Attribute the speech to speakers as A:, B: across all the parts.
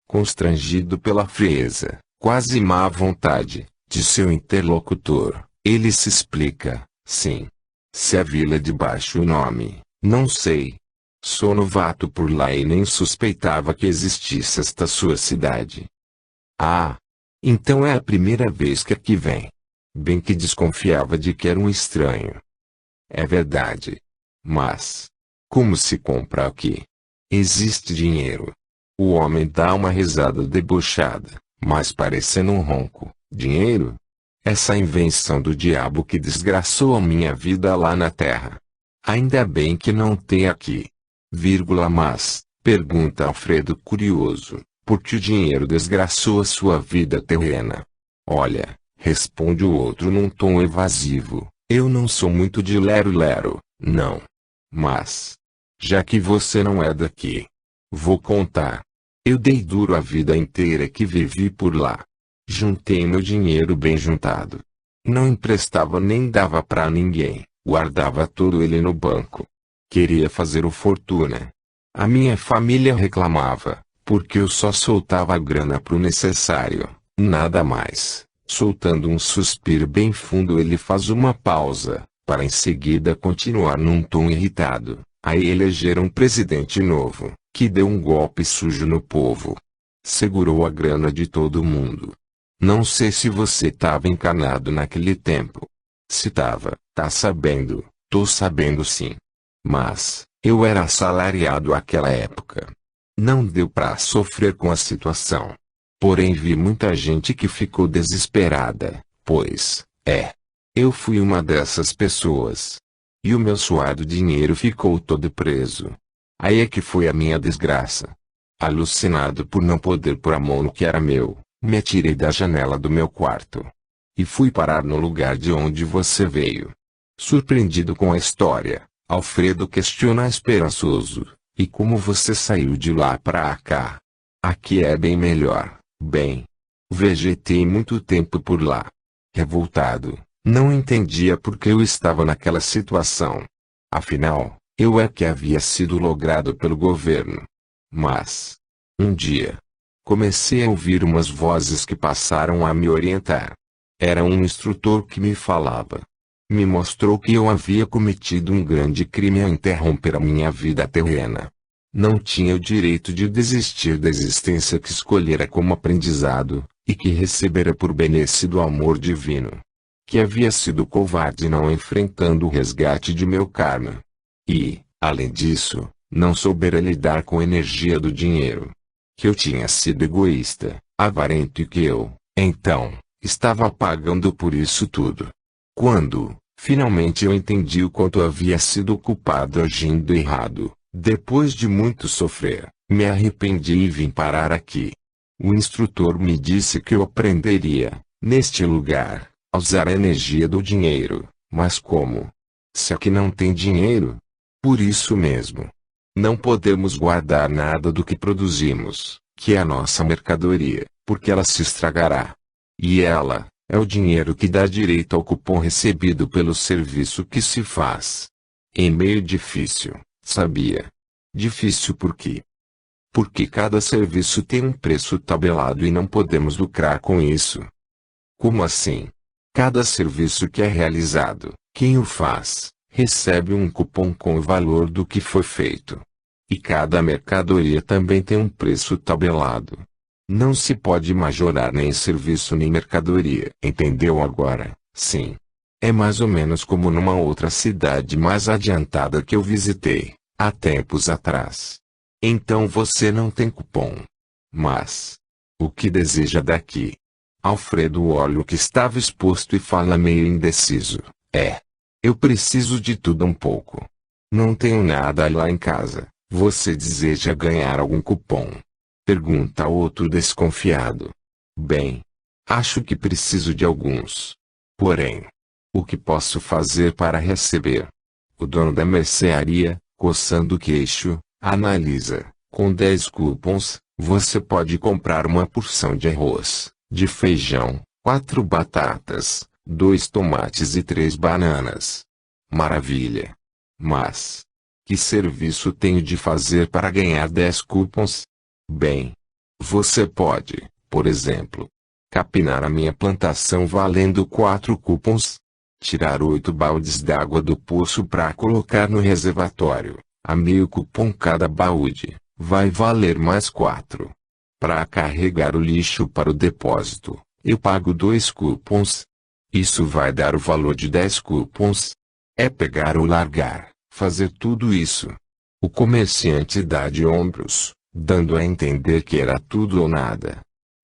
A: Constrangido pela frieza, quase má vontade, de seu interlocutor, ele se explica: sim. Se a vila de baixo o nome, não sei. Sou novato por lá e nem suspeitava que existisse esta sua cidade. Ah! Então é a primeira vez que aqui vem. Bem que desconfiava de que era um estranho. É verdade. Mas, como se compra aqui? Existe dinheiro. O homem dá uma risada debochada, mas parecendo um ronco. Dinheiro? Essa invenção do diabo que desgraçou a minha vida lá na terra. Ainda bem que não tem aqui. Mas, pergunta Alfredo curioso, por que o dinheiro desgraçou a sua vida terrena? Olha, responde o outro num tom evasivo, eu não sou muito de lero-lero, não. Mas, já que você não é daqui, vou contar. Eu dei duro a vida inteira que vivi por lá. Juntei meu dinheiro bem juntado. Não emprestava nem dava pra ninguém, guardava todo ele no banco. Queria fazer o fortuna. A minha família reclamava, porque eu só soltava a grana pro necessário, nada mais. Soltando um suspiro bem fundo, ele faz uma pausa, para em seguida continuar num tom irritado. Aí elegeram um presidente novo, que deu um golpe sujo no povo. Segurou a grana de todo mundo. Não sei se você tava encanado naquele tempo. Se tava, tá sabendo, tô sabendo sim. Mas, eu era assalariado àquela época. Não deu pra sofrer com a situação. Porém vi muita gente que ficou desesperada, pois, eu fui uma dessas pessoas. E o meu suado dinheiro ficou todo preso. Aí é que foi a minha desgraça. Alucinado por não poder pôr a mão no que era meu, me atirei da janela do meu quarto. E fui parar no lugar de onde você veio. Surpreendido com a história, Alfredo questiona esperançoso, e como você saiu de lá pra cá? Aqui é bem melhor, bem. Vegetei muito tempo por lá. Revoltado, não entendia por que eu estava naquela situação. Afinal, eu é que havia sido logrado pelo governo. Mas, um dia, comecei a ouvir umas vozes que passaram a me orientar. Era um instrutor que me falava. Me mostrou que eu havia cometido um grande crime ao interromper a minha vida terrena. Não tinha o direito de desistir da existência que escolhera como aprendizado, e que recebera por benesse do amor divino. Que havia sido covarde não enfrentando o resgate de meu karma. E, além disso, não soubera lidar com a energia do dinheiro. Que eu tinha sido egoísta, avarento e que eu, então, estava pagando por isso tudo. Quando, finalmente eu entendi o quanto havia sido culpado agindo errado, depois de muito sofrer, me arrependi e vim parar aqui. O instrutor me disse que eu aprenderia, neste lugar, a usar a energia do dinheiro, mas como? Se aqui não tem dinheiro? Por isso mesmo. Não podemos guardar nada do que produzimos, que é a nossa mercadoria, porque ela se estragará. E ela é o dinheiro que dá direito ao cupom recebido pelo serviço que se faz. É meio difícil, sabia? Difícil por quê? Porque cada serviço tem um preço tabelado e não podemos lucrar com isso. Como assim? Cada serviço que é realizado, quem o faz, recebe um cupom com o valor do que foi feito. E cada mercadoria também tem um preço tabelado. Não se pode majorar nem serviço nem mercadoria. Entendeu agora? Sim. É mais ou menos como numa outra cidade mais adiantada que eu visitei, há tempos atrás. Então você não tem cupom. Mas, o que deseja daqui? Alfredo olha o que estava exposto e fala meio indeciso. Eu preciso de tudo um pouco. Não tenho nada lá em casa. Você deseja ganhar algum cupom? Pergunta outro desconfiado. Bem, acho que preciso de alguns. Porém, o que posso fazer para receber? O dono da mercearia, coçando o queixo, analisa. Com 10 cupons, você pode comprar uma porção de arroz, de feijão, 4 batatas, 2 tomates e 3 bananas. Maravilha! Mas, que serviço tenho de fazer para ganhar 10 cupons? Bem, Você pode, por exemplo, capinar a minha plantação valendo 4 cupons. Tirar 8 baldes d'água do poço para colocar no reservatório, a meio cupom cada balde, vai valer mais 4. Para carregar o lixo para o depósito, eu pago 2 cupons. Isso vai dar o valor de 10 cupons. É pegar ou largar, fazer tudo isso. O comerciante dá de ombros, dando a entender que era tudo ou nada.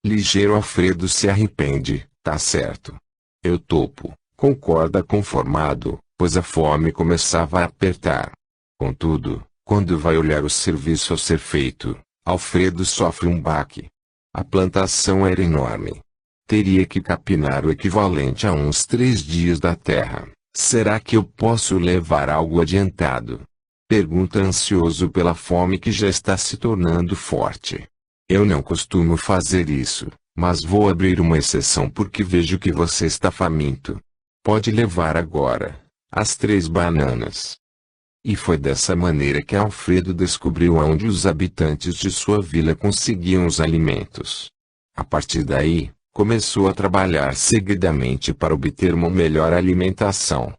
A: Ligeiro Alfredo se arrepende, tá certo. Eu topo, concorda conformado, pois a fome começava a apertar. Contudo, quando vai olhar o serviço a ser feito, Alfredo sofre um baque. A plantação era enorme. Teria que capinar o equivalente a uns 3 dias da terra. Será que eu posso levar algo adiantado? Pergunta ansioso pela fome que já está se tornando forte. Eu não costumo fazer isso, mas vou abrir uma exceção porque vejo que você está faminto. Pode levar agora as 3 bananas. E foi dessa maneira que Alfredo descobriu onde os habitantes de sua vila conseguiam os alimentos. A partir daí, começou a trabalhar seguidamente para obter uma melhor alimentação.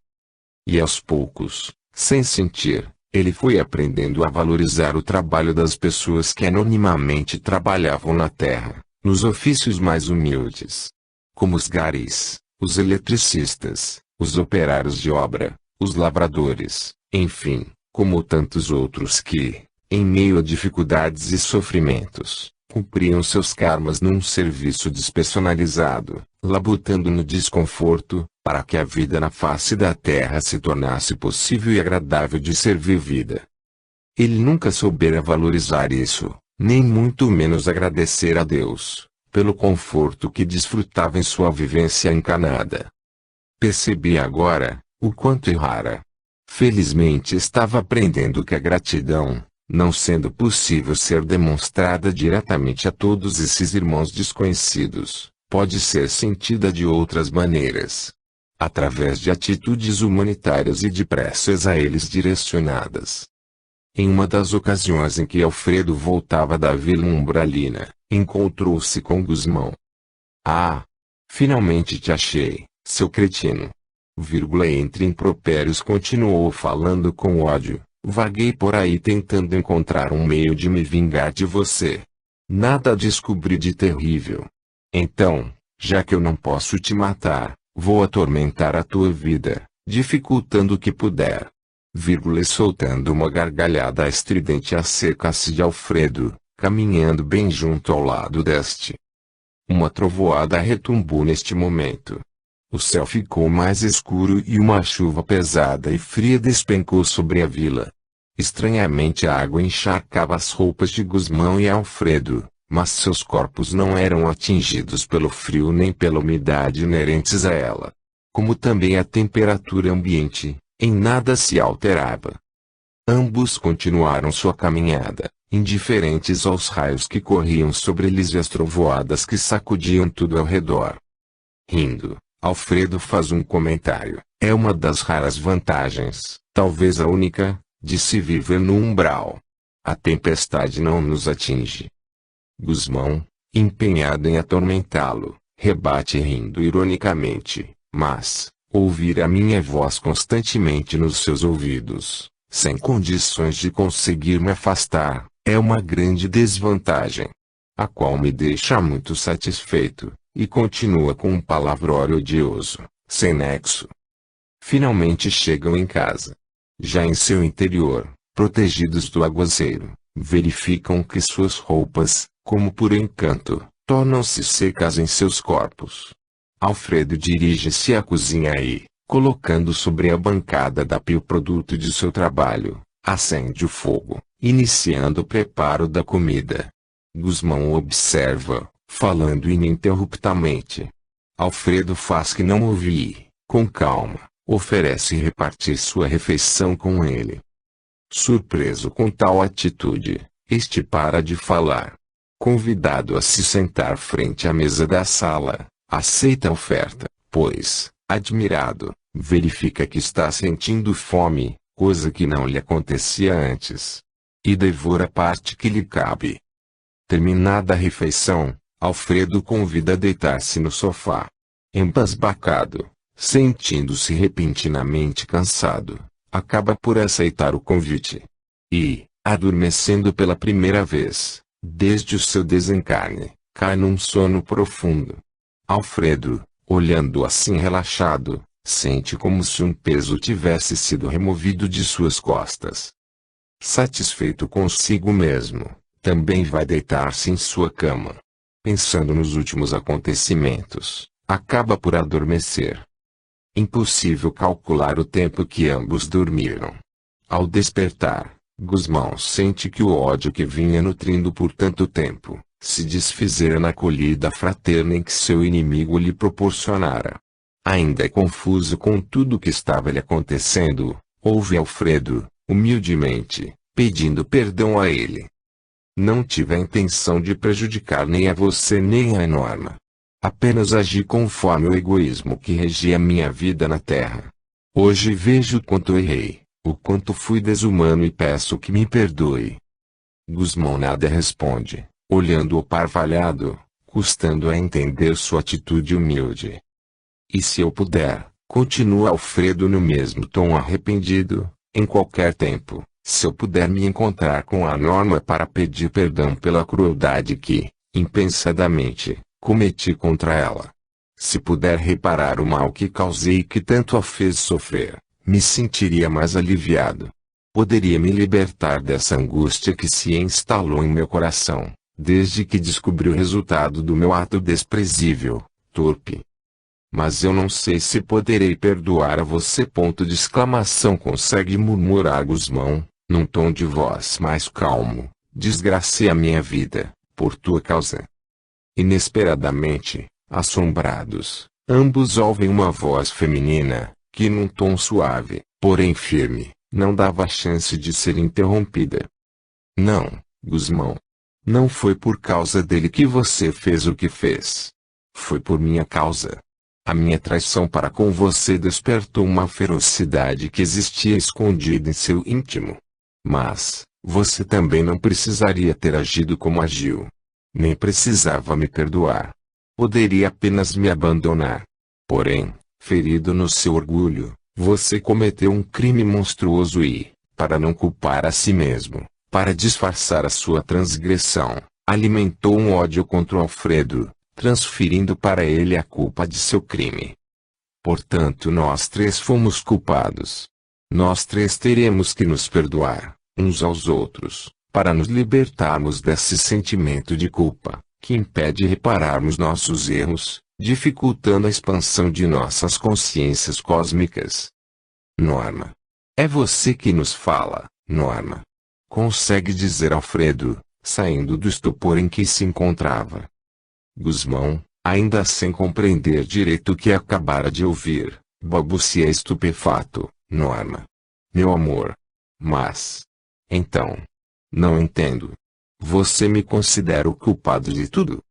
A: E aos poucos, sem sentir, ele foi aprendendo a valorizar o trabalho das pessoas que anonimamente trabalhavam na terra, nos ofícios mais humildes. Como os garis, os eletricistas, os operários de obra, os lavradores, enfim, como tantos outros que, em meio a dificuldades e sofrimentos, cumpriam seus karmas num serviço despersonalizado, labutando no desconforto, para que a vida na face da terra se tornasse possível e agradável de ser vivida. Ele nunca soubera valorizar isso, nem muito menos agradecer a Deus, pelo conforto que desfrutava em sua vivência encanada. Percebi agora, o quanto errara. Felizmente estava aprendendo que a gratidão, não sendo possível ser demonstrada diretamente a todos esses irmãos desconhecidos, pode ser sentida de outras maneiras. Através de atitudes humanitárias e de preces a eles direcionadas. Em uma das ocasiões em que Alfredo voltava da Vila Umbralina, encontrou-se com Gusmão. Ah! Finalmente te achei, seu cretino. Entre impropérios continuou falando com ódio. Vaguei por aí tentando encontrar um meio de me vingar de você. Nada descobri de terrível. Então, já que eu não posso te matar, vou atormentar a tua vida, dificultando o que puder. E soltando uma gargalhada estridente acerca-se de Alfredo, caminhando bem junto ao lado deste. Uma trovoada retumbou neste momento. O céu ficou mais escuro e uma chuva pesada e fria despencou sobre a vila. Estranhamente a água encharcava as roupas de Gusmão e Alfredo, mas seus corpos não eram atingidos pelo frio nem pela umidade inerentes a ela. Como também a temperatura ambiente, em nada se alterava. Ambos continuaram sua caminhada, indiferentes aos raios que corriam sobre eles e às trovoadas que sacudiam tudo ao redor. Rindo, Alfredo faz um comentário. É uma das raras vantagens, talvez a única, de se viver no umbral. A tempestade não nos atinge. Gusmão, empenhado em atormentá-lo, rebate rindo ironicamente, mas, ouvir a minha voz constantemente nos seus ouvidos, sem condições de conseguir me afastar, é uma grande desvantagem. A qual me deixa muito satisfeito, e continua com um palavrório odioso, sem nexo. Finalmente chegam em casa. Já em seu interior, protegidos do aguaceiro, verificam que suas roupas, como por encanto, tornam-se secas em seus corpos. Alfredo dirige-se à cozinha e, colocando sobre a bancada da pia o produto de seu trabalho, acende o fogo, iniciando o preparo da comida. Gusmão observa, falando ininterruptamente. Alfredo faz que não ouve e, com calma, oferece repartir sua refeição com ele. Surpreso com tal atitude, este para de falar. Convidado a se sentar frente à mesa da sala, aceita a oferta, pois, admirado, verifica que está sentindo fome, coisa que não lhe acontecia antes. E devora a parte que lhe cabe. Terminada a refeição, Alfredo convida a deitar-se no sofá. Embasbacado, sentindo-se repentinamente cansado, acaba por aceitar o convite. E, adormecendo pela primeira vez, desde o seu desencarne, cai num sono profundo. Alfredo, olhando assim relaxado, sente como se um peso tivesse sido removido de suas costas. Satisfeito consigo mesmo, também vai deitar-se em sua cama. Pensando nos últimos acontecimentos, acaba por adormecer. Impossível calcular o tempo que ambos dormiram. Ao despertar, Gusmão sente que o ódio que vinha nutrindo por tanto tempo, se desfizera na acolhida fraterna em que seu inimigo lhe proporcionara. Ainda confuso com tudo o que estava lhe acontecendo, ouve Alfredo, humildemente, pedindo perdão a ele. Não tive a intenção de prejudicar nem a você nem a Norma. Apenas agi conforme o egoísmo que regia minha vida na Terra. Hoje vejo o quanto errei, o quanto fui desumano e peço que me perdoe. Gusmão nada responde, olhando oparvalhado, custando a entender sua atitude humilde. E se eu puder, continua Alfredo no mesmo tom arrependido, em qualquer tempo, se eu puder me encontrar com a Norma para pedir perdão pela crueldade que, impensadamente, cometi contra ela. Se puder reparar o mal que causei e que tanto a fez sofrer, me sentiria mais aliviado. Poderia me libertar dessa angústia que se instalou em meu coração, desde que descobri o resultado do meu ato desprezível, torpe. Mas eu não sei se poderei perdoar a você. Consegue murmurar Gusmão, num tom de voz mais calmo. Desgracei a minha vida, por tua causa. Inesperadamente, assombrados, ambos ouvem uma voz feminina, que num tom suave, porém firme, não dava chance de ser interrompida. Não, Gusmão. Não foi por causa dele que você fez o que fez. Foi por minha causa. A minha traição para com você despertou uma ferocidade que existia escondida em seu íntimo. Mas, você também não precisaria ter agido como agiu. Nem precisava me perdoar. Poderia apenas me abandonar. Porém, ferido no seu orgulho, você cometeu um crime monstruoso e, para não culpar a si mesmo, para disfarçar a sua transgressão, alimentou um ódio contra o Alfredo, transferindo para ele a culpa de seu crime. Portanto, nós três fomos culpados. Nós três teremos que nos perdoar, uns aos outros, para nos libertarmos desse sentimento de culpa, que impede repararmos nossos erros, dificultando a expansão de nossas consciências cósmicas. Norma. É você que nos fala, Norma. Consegue dizer Alfredo, saindo do estupor em que se encontrava. Gusmão, ainda sem compreender direito o que acabara de ouvir, balbucia estupefato, Norma. Meu amor. Mas. Então. Não entendo. Você me considera o culpado de tudo?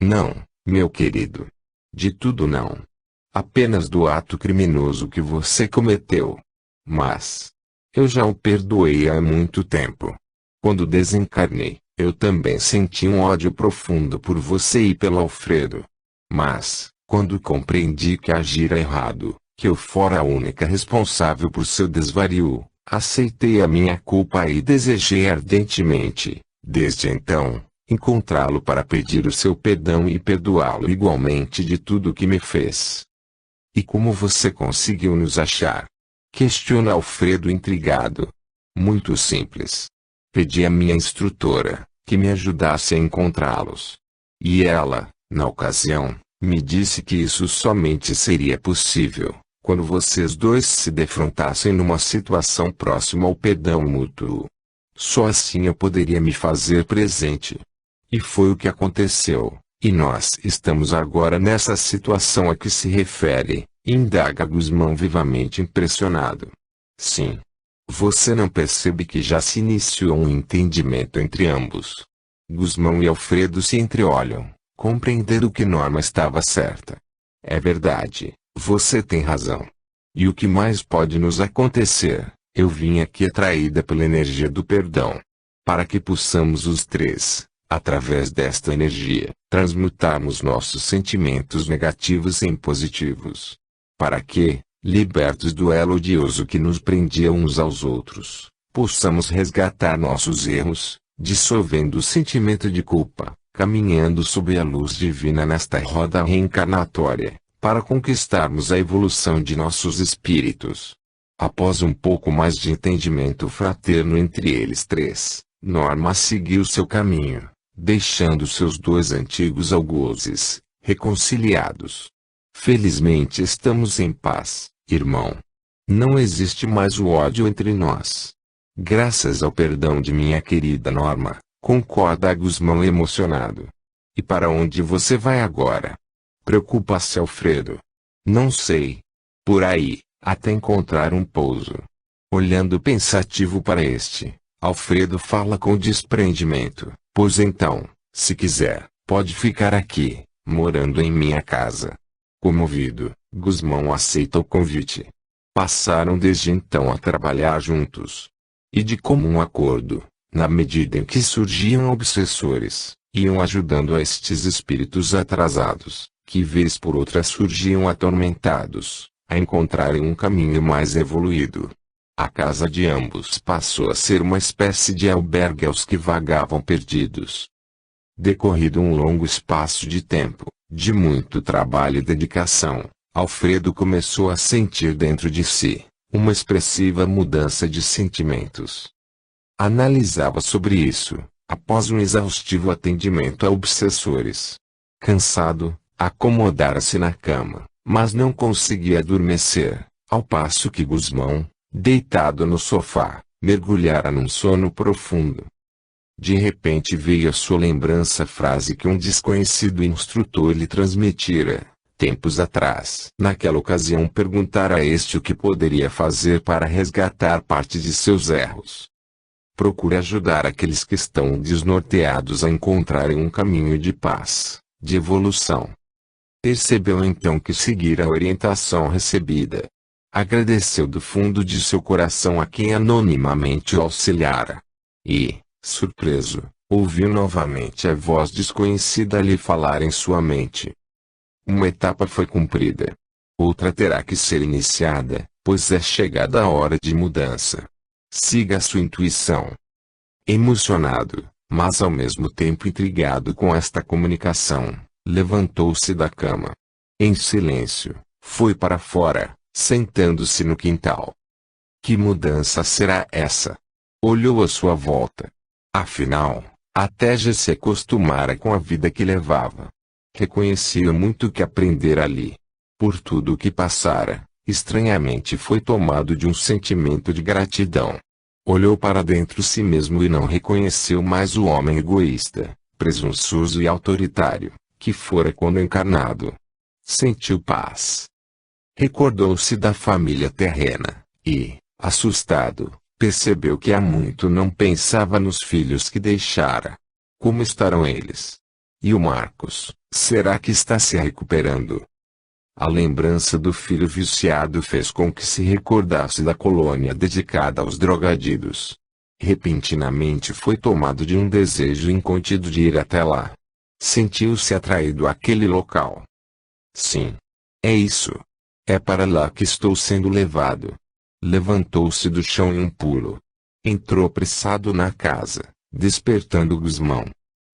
A: Não, meu querido. De tudo não. Apenas do ato criminoso que você cometeu. Mas. Eu já o perdoei há muito tempo. Quando desencarnei, eu também senti um ódio profundo por você e pelo Alfredo. Mas, quando compreendi que agira errado, que eu fora a única responsável por seu desvario, aceitei a minha culpa e desejei ardentemente, desde então, encontrá-lo para pedir o seu perdão e perdoá-lo igualmente de tudo o que me fez. E como você conseguiu nos achar? Questiona Alfredo intrigado. Muito simples. Pedi à minha instrutora, que me ajudasse a encontrá-los. E ela, na ocasião, me disse que isso somente seria possível, quando vocês dois se defrontassem numa situação próxima ao perdão mútuo. Só assim eu poderia me fazer presente. E foi o que aconteceu, e nós estamos agora nessa situação a que se refere, indaga Gusmão vivamente impressionado. Sim. Você não percebe que já se iniciou um entendimento entre ambos? Gusmão e Alfredo se entreolham, compreendendo que Norma estava certa. É verdade, você tem razão. E o que mais pode nos acontecer? Eu vim aqui atraída pela energia do perdão. Para que possamos os três, Através desta energia, transmutarmos nossos sentimentos negativos em positivos. Para que, libertos do elo odioso que nos prendia uns aos outros, possamos resgatar nossos erros, dissolvendo o sentimento de culpa, caminhando sob a luz divina nesta roda reencarnatória, para conquistarmos a evolução de nossos espíritos. Após um pouco mais de entendimento fraterno entre eles três, Norma seguiu seu caminho, deixando seus dois antigos algozes, reconciliados. Felizmente estamos em paz, irmão. Não existe mais o ódio entre nós. Graças ao perdão de minha querida Norma, concorda Gusmão emocionado. E para onde você vai agora? Preocupa-se Alfredo. Não sei. Por aí, até encontrar um pouso. Olhando pensativo para este, Alfredo fala com desprendimento. Pois então, se quiser, pode ficar aqui, morando em minha casa. Comovido, Gusmão aceita o convite. Passaram desde então a trabalhar juntos. E de comum acordo, na medida em que surgiam obsessores, iam ajudando a estes espíritos atrasados, que vez por outra surgiam atormentados, a encontrarem um caminho mais evoluído. A casa de ambos passou a ser uma espécie de albergue aos que vagavam perdidos. Decorrido um longo espaço de tempo, de muito trabalho e dedicação, Alfredo começou a sentir dentro de si uma expressiva mudança de sentimentos. Analisava sobre isso, após um exaustivo atendimento a obsessores. Cansado, acomodara-se na cama, mas não conseguia adormecer, ao passo que Gusmão, deitado no sofá, mergulhara num sono profundo. De repente veio à sua lembrança a frase que um desconhecido instrutor lhe transmitira, tempos atrás. Naquela ocasião perguntara a este o que poderia fazer para resgatar parte de seus erros. Procure ajudar aqueles que estão desnorteados a encontrarem um caminho de paz, de evolução. Percebeu então que seguira a orientação recebida. Agradeceu do fundo de seu coração a quem anonimamente o auxiliara. E, surpreso, ouviu novamente a voz desconhecida lhe falar em sua mente. Uma etapa foi cumprida. Outra terá que ser iniciada, pois é chegada a hora de mudança. Siga a sua intuição. Emocionado, mas ao mesmo tempo intrigado com esta comunicação, levantou-se da cama. Em silêncio, foi para fora, sentando-se no quintal. Que mudança será essa? Olhou à sua volta. Afinal, até já se acostumara com a vida que levava. Reconhecia muito o que aprendera ali. Por tudo o que passara, estranhamente foi tomado de um sentimento de gratidão. Olhou para dentro de si mesmo e não reconheceu mais o homem egoísta, presunçoso e autoritário, que fora quando encarnado. Sentiu paz. Recordou-se da família terrena, e, assustado, percebeu que há muito não pensava nos filhos que deixara. Como estarão eles? E o Marcos, será que está se recuperando? A lembrança do filho viciado fez com que se recordasse da colônia dedicada aos drogaditos. Repentinamente foi tomado de um desejo incontido de ir até lá. Sentiu-se atraído àquele local. Sim. É isso. É para lá que estou sendo levado. Levantou-se do chão em um pulo. Entrou apressado na casa, despertando Gusmão.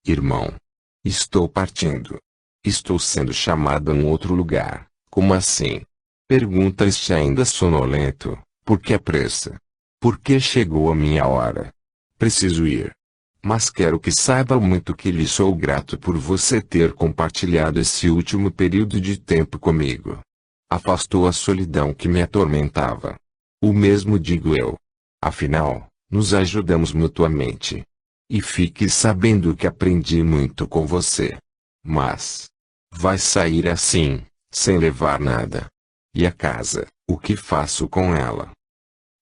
A: Irmão. Estou partindo. Estou sendo chamado a um outro lugar. Como assim? Pergunta este ainda sonolento. Por que a pressa? Porque chegou a minha hora. Preciso ir. Mas quero que saiba muito que lhe sou grato por você ter compartilhado esse último período de tempo comigo. Afastou a solidão que me atormentava. O mesmo digo eu. Afinal, nos ajudamos mutuamente. E fique sabendo que aprendi muito com você. Mas vai sair assim, sem levar nada. E a casa, o que faço com ela?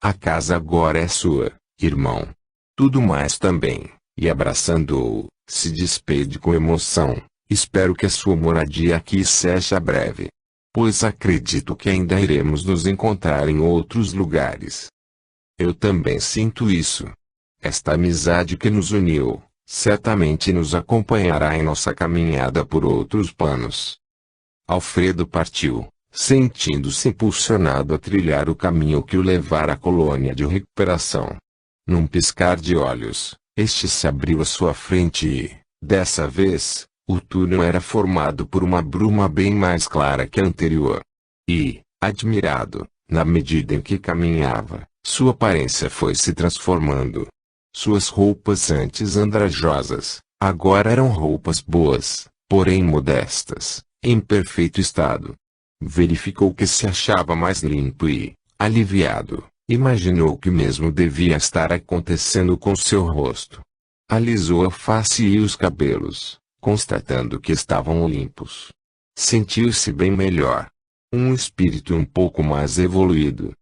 A: A casa agora é sua, irmão. Tudo mais também. E abraçando-o, se despede com emoção. Espero que a sua moradia aqui seja breve. Pois acredito que ainda iremos nos encontrar em outros lugares. Eu também sinto isso. Esta amizade que nos uniu, certamente nos acompanhará em nossa caminhada por outros planos. Alfredo partiu, sentindo-se impulsionado a trilhar o caminho que o levara à colônia de recuperação. Num piscar de olhos, este se abriu à sua frente e, dessa vez, o túnel era formado por uma bruma bem mais clara que a anterior. E, admirado, na medida em que caminhava, sua aparência foi se transformando. Suas roupas antes andrajosas, agora eram roupas boas, porém modestas, em perfeito estado. Verificou que se achava mais limpo e, aliviado, imaginou que mesmo devia estar acontecendo com seu rosto. Alisou a face e os cabelos, constatando que estavam limpos. Sentiu-se bem melhor. Um espírito um pouco mais evoluído.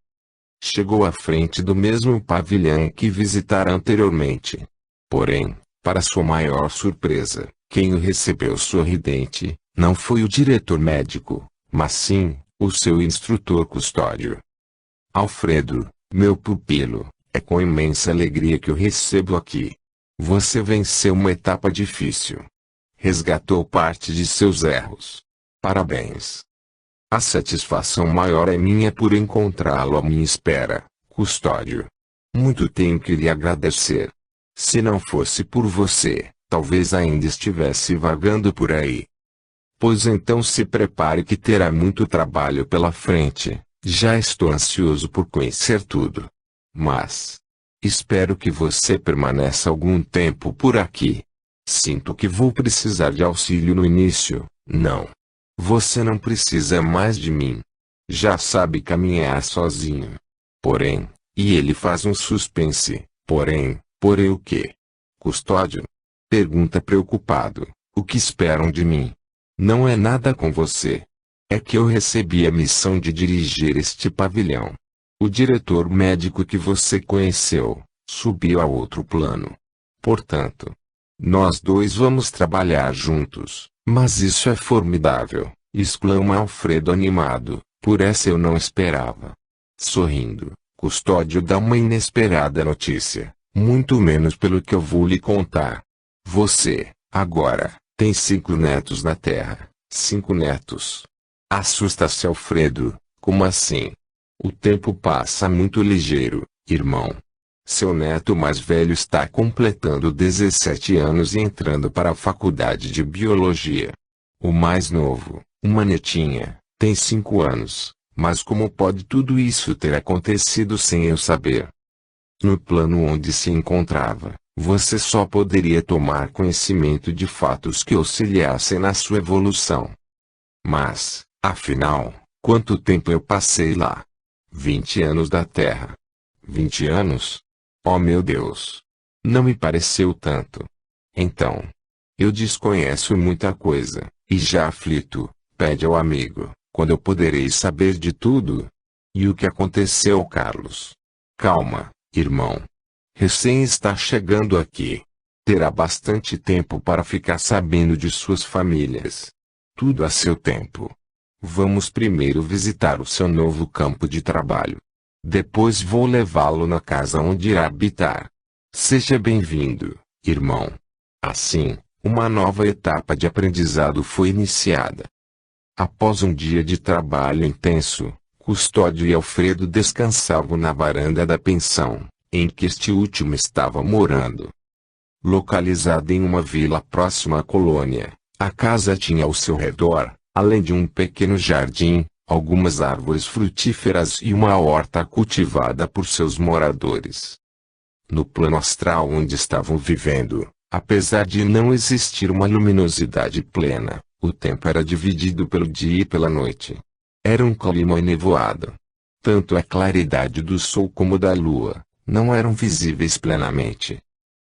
A: Chegou à frente do mesmo pavilhão que visitara anteriormente. Porém, para sua maior surpresa, quem o recebeu sorridente, não foi o diretor médico, mas sim, o seu instrutor custódio. Alfredo, meu pupilo, é com imensa alegria que o recebo aqui. Você venceu uma etapa difícil. Resgatou parte de seus erros. Parabéns. A satisfação maior é minha por encontrá-lo à minha espera, custódio. Muito tenho que lhe agradecer. Se não fosse por você, talvez ainda estivesse vagando por aí. Pois então se prepare que terá muito trabalho pela frente, já estou ansioso por conhecer tudo. Mas espero que você permaneça algum tempo por aqui. Sinto que vou precisar de auxílio no início, não. Você não precisa mais de mim. Já sabe caminhar sozinho. Porém, e ele faz um suspense, porém o quê? Custódio? Pergunta preocupado, o que esperam de mim? Não é nada com você. É que eu recebi a missão de dirigir este pavilhão. O diretor médico que você conheceu, subiu a outro plano. Portanto, nós dois vamos trabalhar juntos. Mas isso é formidável, exclama Alfredo animado, por essa eu não esperava. Sorrindo, Custódio dá uma inesperada notícia, muito menos pelo que eu vou lhe contar. Você, agora, tem 5 netos na Terra. 5 netos. Assusta-se Alfredo, como assim? O tempo passa muito ligeiro, irmão. Seu neto mais velho está completando 17 anos e entrando para a faculdade de biologia. O mais novo, uma netinha, tem 5 anos, mas como pode tudo isso ter acontecido sem eu saber? No plano onde se encontrava, você só poderia tomar conhecimento de fatos que auxiliassem na sua evolução. Mas, afinal, quanto tempo eu passei lá? 20 anos da Terra. 20 anos? Oh meu Deus! Não me pareceu tanto. Então, eu desconheço muita coisa, e já aflito, pede ao amigo, quando eu poderei saber de tudo? E o que aconteceu, Carlos? Calma, irmão. Recém está chegando aqui. Terá bastante tempo para ficar sabendo de suas famílias. Tudo a seu tempo. Vamos primeiro visitar o seu novo campo de trabalho. Depois vou levá-lo na casa onde irá habitar. Seja bem-vindo, irmão. Assim, uma nova etapa de aprendizado foi iniciada. Após um dia de trabalho intenso, Custódio e Alfredo descansavam na varanda da pensão, em que este último estava morando. Localizada em uma vila próxima à colônia, a casa tinha ao seu redor, além de um pequeno jardim, algumas árvores frutíferas e uma horta cultivada por seus moradores. No plano astral onde estavam vivendo, apesar de não existir uma luminosidade plena, o tempo era dividido pelo dia e pela noite. Era um clima enevoado. Tanto a claridade do sol como da lua não eram visíveis plenamente.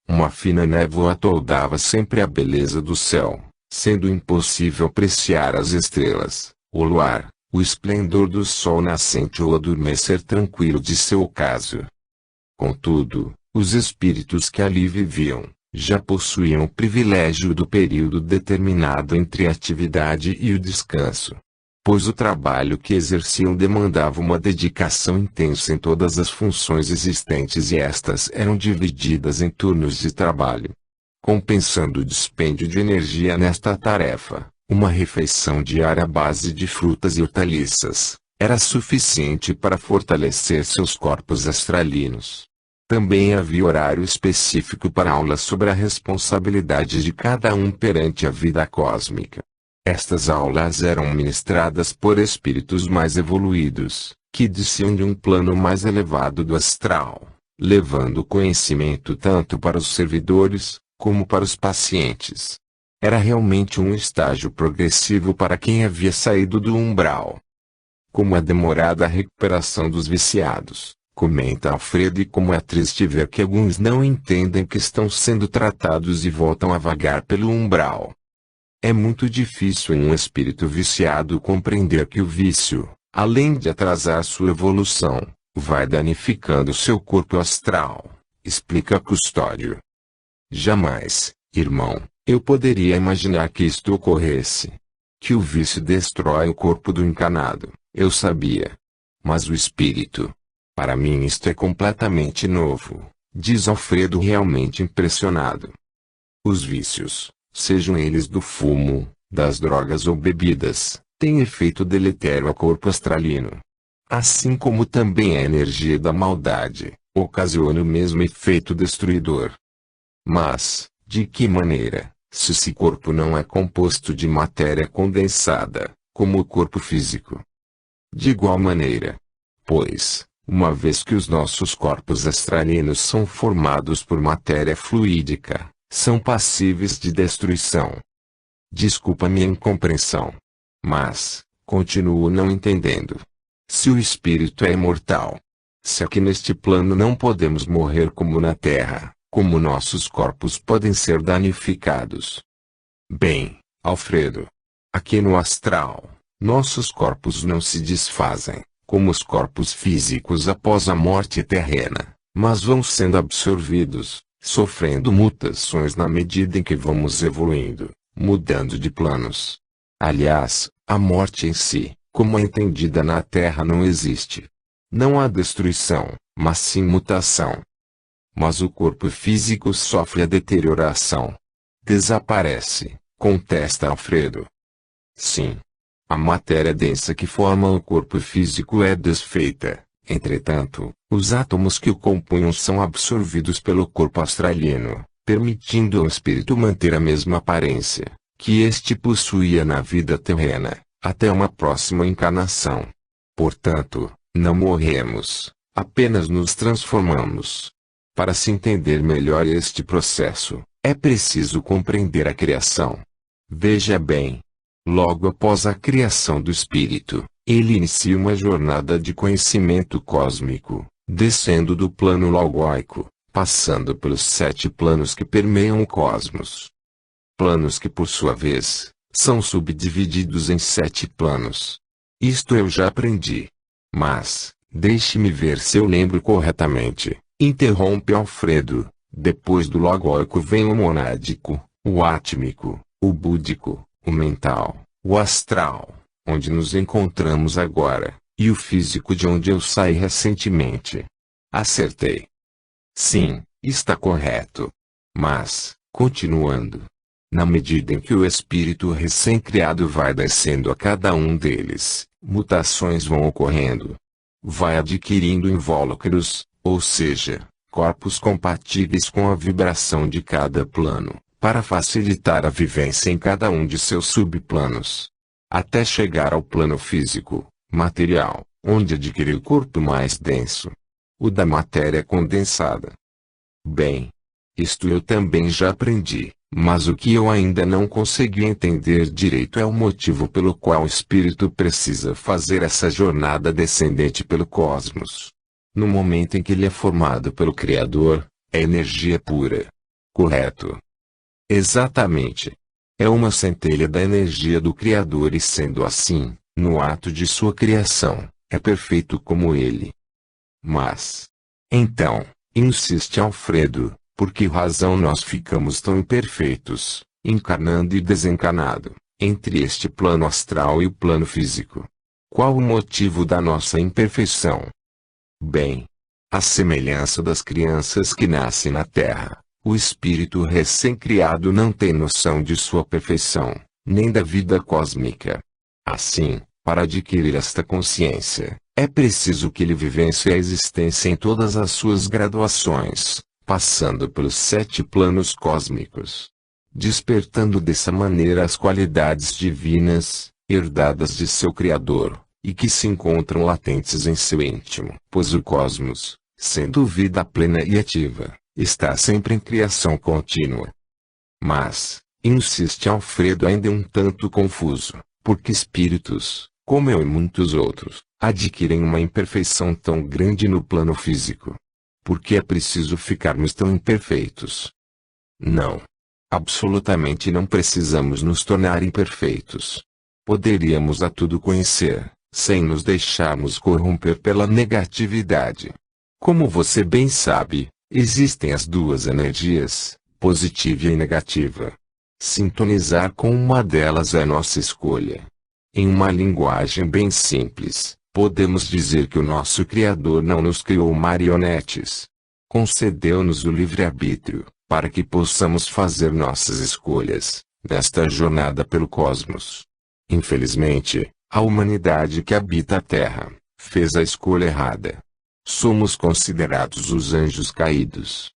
A: Uma fina névoa atoldava sempre a beleza do céu, sendo impossível apreciar as estrelas, o luar, o esplendor do sol nascente ou adormecer tranquilo de seu ocaso. Contudo, os espíritos que ali viviam, já possuíam o privilégio do período determinado entre a atividade e o descanso. Pois o trabalho que exerciam demandava uma dedicação intensa em todas as funções existentes e estas eram divididas em turnos de trabalho. compensando o dispêndio de energia nesta tarefa. Uma refeição diária à base de frutas e hortaliças era suficiente para fortalecer seus corpos astralinos. Também havia horário específico para aulas sobre a responsabilidade de cada um perante a vida cósmica. Estas aulas eram ministradas por espíritos mais evoluídos, que desciam de um plano mais elevado do astral, levando conhecimento tanto para os servidores, como para os pacientes. Era realmente um estágio progressivo para quem havia saído do umbral. Como é demorada a recuperação dos viciados, comenta Alfredo, e como é triste ver que alguns não entendem que estão sendo tratados e voltam a vagar pelo umbral. É muito difícil em um espírito viciado compreender que o vício, além de atrasar sua evolução, vai danificando seu corpo astral, explica Custódio. Jamais, irmão, eu poderia imaginar que isto ocorresse. Que o vício destrói o corpo do encarnado, eu sabia. Mas o espírito. Para mim isto é completamente novo, diz Alfredo, realmente impressionado. Os vícios, sejam eles do fumo, das drogas ou bebidas, têm efeito deletério ao corpo astralino. Assim como também a energia da maldade, ocasiona o mesmo efeito destruidor. Mas, de que maneira, se esse corpo não é composto de matéria condensada, como o corpo físico? De igual maneira. Pois, uma vez que os nossos corpos astralinos são formados por matéria fluídica, são passíveis de destruição. Desculpa minha incompreensão. Mas, continuo não entendendo. Se o espírito é imortal, se aqui neste plano não podemos morrer como na Terra, como nossos corpos podem ser danificados? Bem, Alfredo, aqui no astral, nossos corpos não se desfazem, como os corpos físicos após a morte terrena, mas vão sendo absorvidos, sofrendo mutações na medida em que vamos evoluindo, mudando de planos. Aliás, a morte em si, como é entendida na Terra, não existe. Não há destruição, mas sim mutação. Mas o corpo físico sofre a deterioração. Desaparece, contesta Alfredo. Sim. A matéria densa que forma o corpo físico é desfeita, entretanto, os átomos que o compunham são absorvidos pelo corpo astralino, permitindo ao espírito manter a mesma aparência que este possuía na vida terrena, até uma próxima encarnação. Portanto, não morremos, apenas nos transformamos. Para se entender melhor este processo, é preciso compreender a criação. Veja bem. Logo após a criação do espírito, ele inicia uma jornada de conhecimento cósmico, descendo do plano logóico, passando pelos 7 planos que permeiam o cosmos. Planos que, por sua vez, são subdivididos em 7 planos. Isto eu já aprendi. Mas, deixe-me ver se eu lembro corretamente. Interrompe Alfredo. Depois do logóico vem o monádico, o átmico, o búdico, o mental, o astral, onde nos encontramos agora, e o físico, de onde eu saí recentemente. Acertei. Sim, está correto. Mas, continuando. Na medida em que o espírito recém-criado vai descendo a cada um deles, mutações vão ocorrendo. Vai adquirindo invólucros, ou seja, corpos compatíveis com a vibração de cada plano, para facilitar a vivência em cada um de seus subplanos. Até chegar ao plano físico, material, onde adquire o corpo mais denso. O da matéria condensada. Bem, isto eu também já aprendi, mas o que eu ainda não consegui entender direito é o motivo pelo qual o espírito precisa fazer essa jornada descendente pelo cosmos. No momento em que ele é formado pelo Criador, é energia pura. Correto? Exatamente. É uma centelha da energia do Criador e, sendo assim, no ato de sua criação, é perfeito como ele. Mas, então, insiste Alfredo, por que razão nós ficamos tão imperfeitos, encarnando e desencarnado, entre este plano astral e o plano físico? Qual o motivo da nossa imperfeição? Bem, à semelhança das crianças que nascem na Terra, O espírito recém-criado não tem noção de sua perfeição, nem da vida cósmica. Assim, para adquirir esta consciência, é preciso que ele vivencie a existência em todas as suas graduações, passando pelos 7 planos cósmicos, despertando dessa maneira as qualidades divinas, herdadas de seu Criador, e que se encontram latentes em seu íntimo. Pois o cosmos, sendo vida plena e ativa, está sempre em criação contínua. Mas, insiste Alfredo ainda um tanto confuso, porque espíritos, como eu e muitos outros, adquirem uma imperfeição tão grande no plano físico. Por que é preciso ficarmos tão imperfeitos? Não. Absolutamente não precisamos nos tornar imperfeitos. Poderíamos a tudo conhecer, sem nos deixarmos corromper pela negatividade. Como você bem sabe, existem as duas energias, positiva e negativa. Sintonizar com uma delas é nossa escolha. Em uma linguagem bem simples, podemos dizer que o nosso Criador não nos criou marionetes. Concedeu-nos o livre-arbítrio, para que possamos fazer nossas escolhas, nesta jornada pelo cosmos. Infelizmente, a humanidade que habita a Terra, fez a escolha errada. Somos considerados os anjos caídos.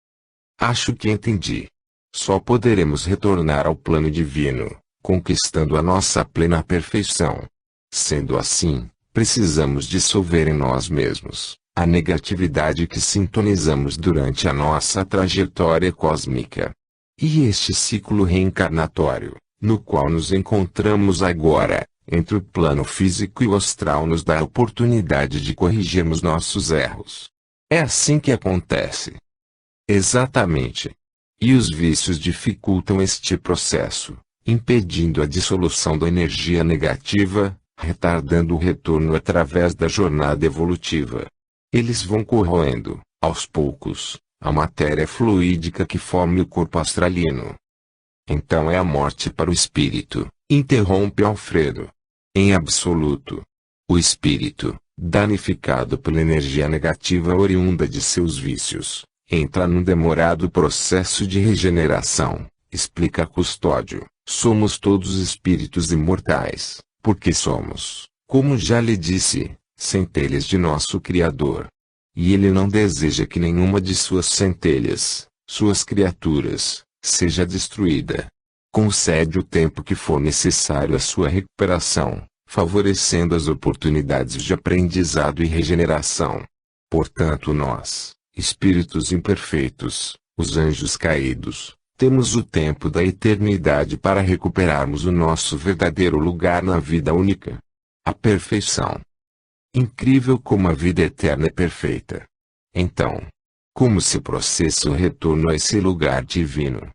A: Acho que entendi. Só poderemos retornar ao plano divino, conquistando a nossa plena perfeição. Sendo assim, precisamos dissolver em nós mesmos a negatividade que sintonizamos durante a nossa trajetória cósmica. E este ciclo reencarnatório, no qual nos encontramos agora, entre o plano físico e o astral, nos dá a oportunidade de corrigirmos nossos erros. É assim que acontece. Exatamente. E os vícios dificultam este processo, impedindo a dissolução da energia negativa, retardando o retorno através da jornada evolutiva. Eles vão corroendo, aos poucos, a matéria fluídica que forma o corpo astralino. Então é a morte para o espírito, interrompe Alfredo. Em absoluto. O espírito, danificado pela energia negativa oriunda de seus vícios, entra num demorado processo de regeneração, explica Custódio. Somos todos espíritos imortais, porque somos, como já lhe disse, centelhas de nosso Criador. E ele não deseja que nenhuma de suas centelhas, suas criaturas, seja destruída. Concede o tempo que for necessário à sua recuperação, favorecendo as oportunidades de aprendizado e regeneração. Portanto nós, espíritos imperfeitos, os anjos caídos, temos o tempo da eternidade para recuperarmos o nosso verdadeiro lugar na vida única. A perfeição. Incrível como a vida eterna é perfeita. Então, como se processa o retorno a esse lugar divino?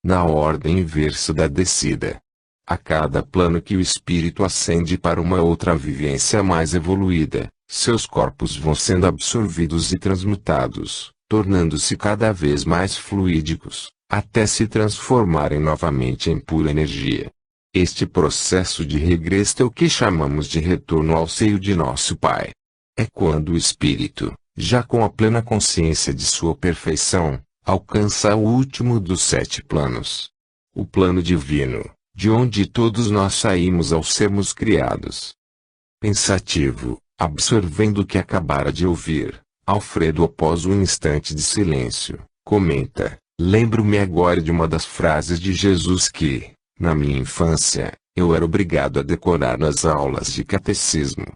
A: Na ordem inversa da descida. A cada plano que o espírito ascende para uma outra vivência mais evoluída, seus corpos vão sendo absorvidos e transmutados, tornando-se cada vez mais fluídicos, até se transformarem novamente em pura energia. Este processo de regresso é o que chamamos de retorno ao seio de nosso Pai. É quando o espírito, já com a plena consciência de sua perfeição, alcança o último dos 7 planos. O plano divino, de onde todos nós saímos ao sermos criados. Pensativo, absorvendo o que acabara de ouvir, Alfredo, após um instante de silêncio, comenta: lembro-me agora de uma das frases de Jesus que, na minha infância, eu era obrigado a decorar nas aulas de catecismo.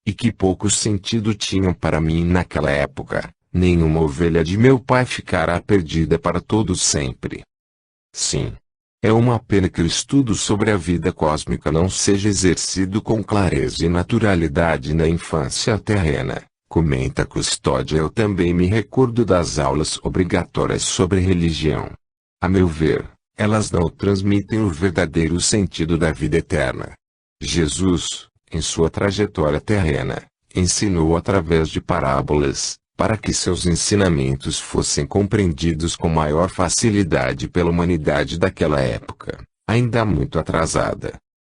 A: E que pouco sentido tinham para mim naquela época: nenhuma ovelha de meu pai ficará perdida para todo sempre. Sim. É uma pena que o estudo sobre a vida cósmica não seja exercido com clareza e naturalidade na infância terrena, comenta Custódio. Eu também me recordo das aulas obrigatórias sobre religião. A meu ver, elas não transmitem o verdadeiro sentido da vida eterna. Jesus, em sua trajetória terrena, ensinou através de parábolas, para que seus ensinamentos fossem compreendidos com maior facilidade pela humanidade daquela época, ainda muito atrasada.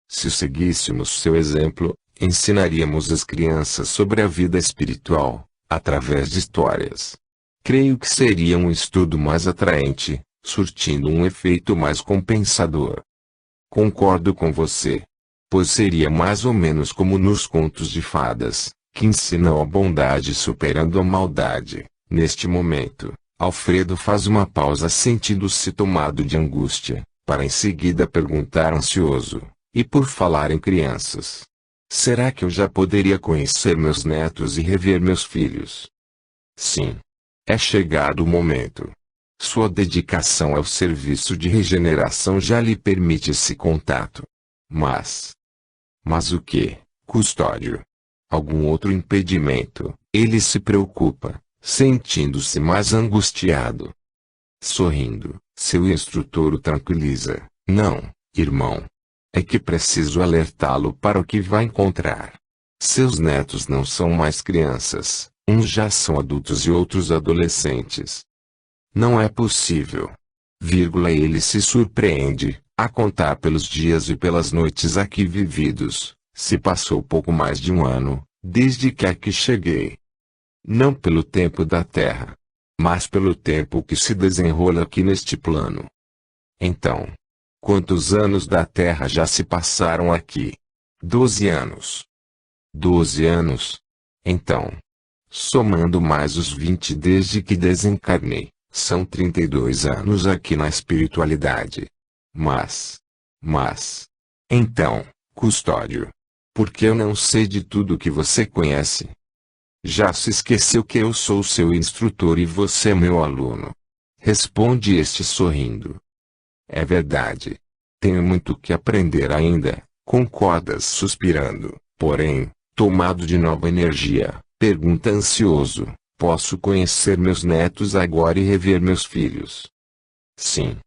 A: Se seguíssemos seu exemplo, ensinaríamos as crianças sobre a vida espiritual, através de histórias. Creio que seria um estudo mais atraente, surtindo um efeito mais compensador. Concordo com você. Pois seria mais ou menos como nos contos de fadas, que ensinam a bondade superando a maldade. Neste momento, Alfredo faz uma pausa sentindo-se tomado de angústia, para em seguida perguntar ansioso, e por falar em crianças. Será que eu já poderia conhecer meus netos e rever meus filhos? Sim. É chegado o momento. Sua dedicação ao serviço de regeneração já lhe permite esse contato. Mas o que, Custódio? Algum outro impedimento? Ele se preocupa, sentindo-se mais angustiado. Sorrindo, seu instrutor o tranquiliza. Não, irmão. É que preciso alertá-lo para o que vai encontrar. Seus netos não são mais crianças, uns já são adultos e outros adolescentes. Não é possível. Ele se surpreende, a contar pelos dias e pelas noites aqui vividos, se passou pouco mais de um ano, desde que aqui cheguei. Não pelo tempo da Terra, mas pelo tempo que se desenrola aqui neste plano. Então, quantos anos da Terra já se passaram aqui? 12 anos. 12 anos? Então, somando mais os 20 desde que desencarnei, são 32 anos aqui na espiritualidade. Então, Custódio, por que eu não sei de tudo que você conhece? Já se esqueceu que eu sou seu instrutor e você é meu aluno? Responde este sorrindo. É verdade. Tenho muito que aprender ainda, concordas suspirando, porém, tomado de nova energia, pergunta ansioso, posso conhecer meus netos agora e rever meus filhos? Sim.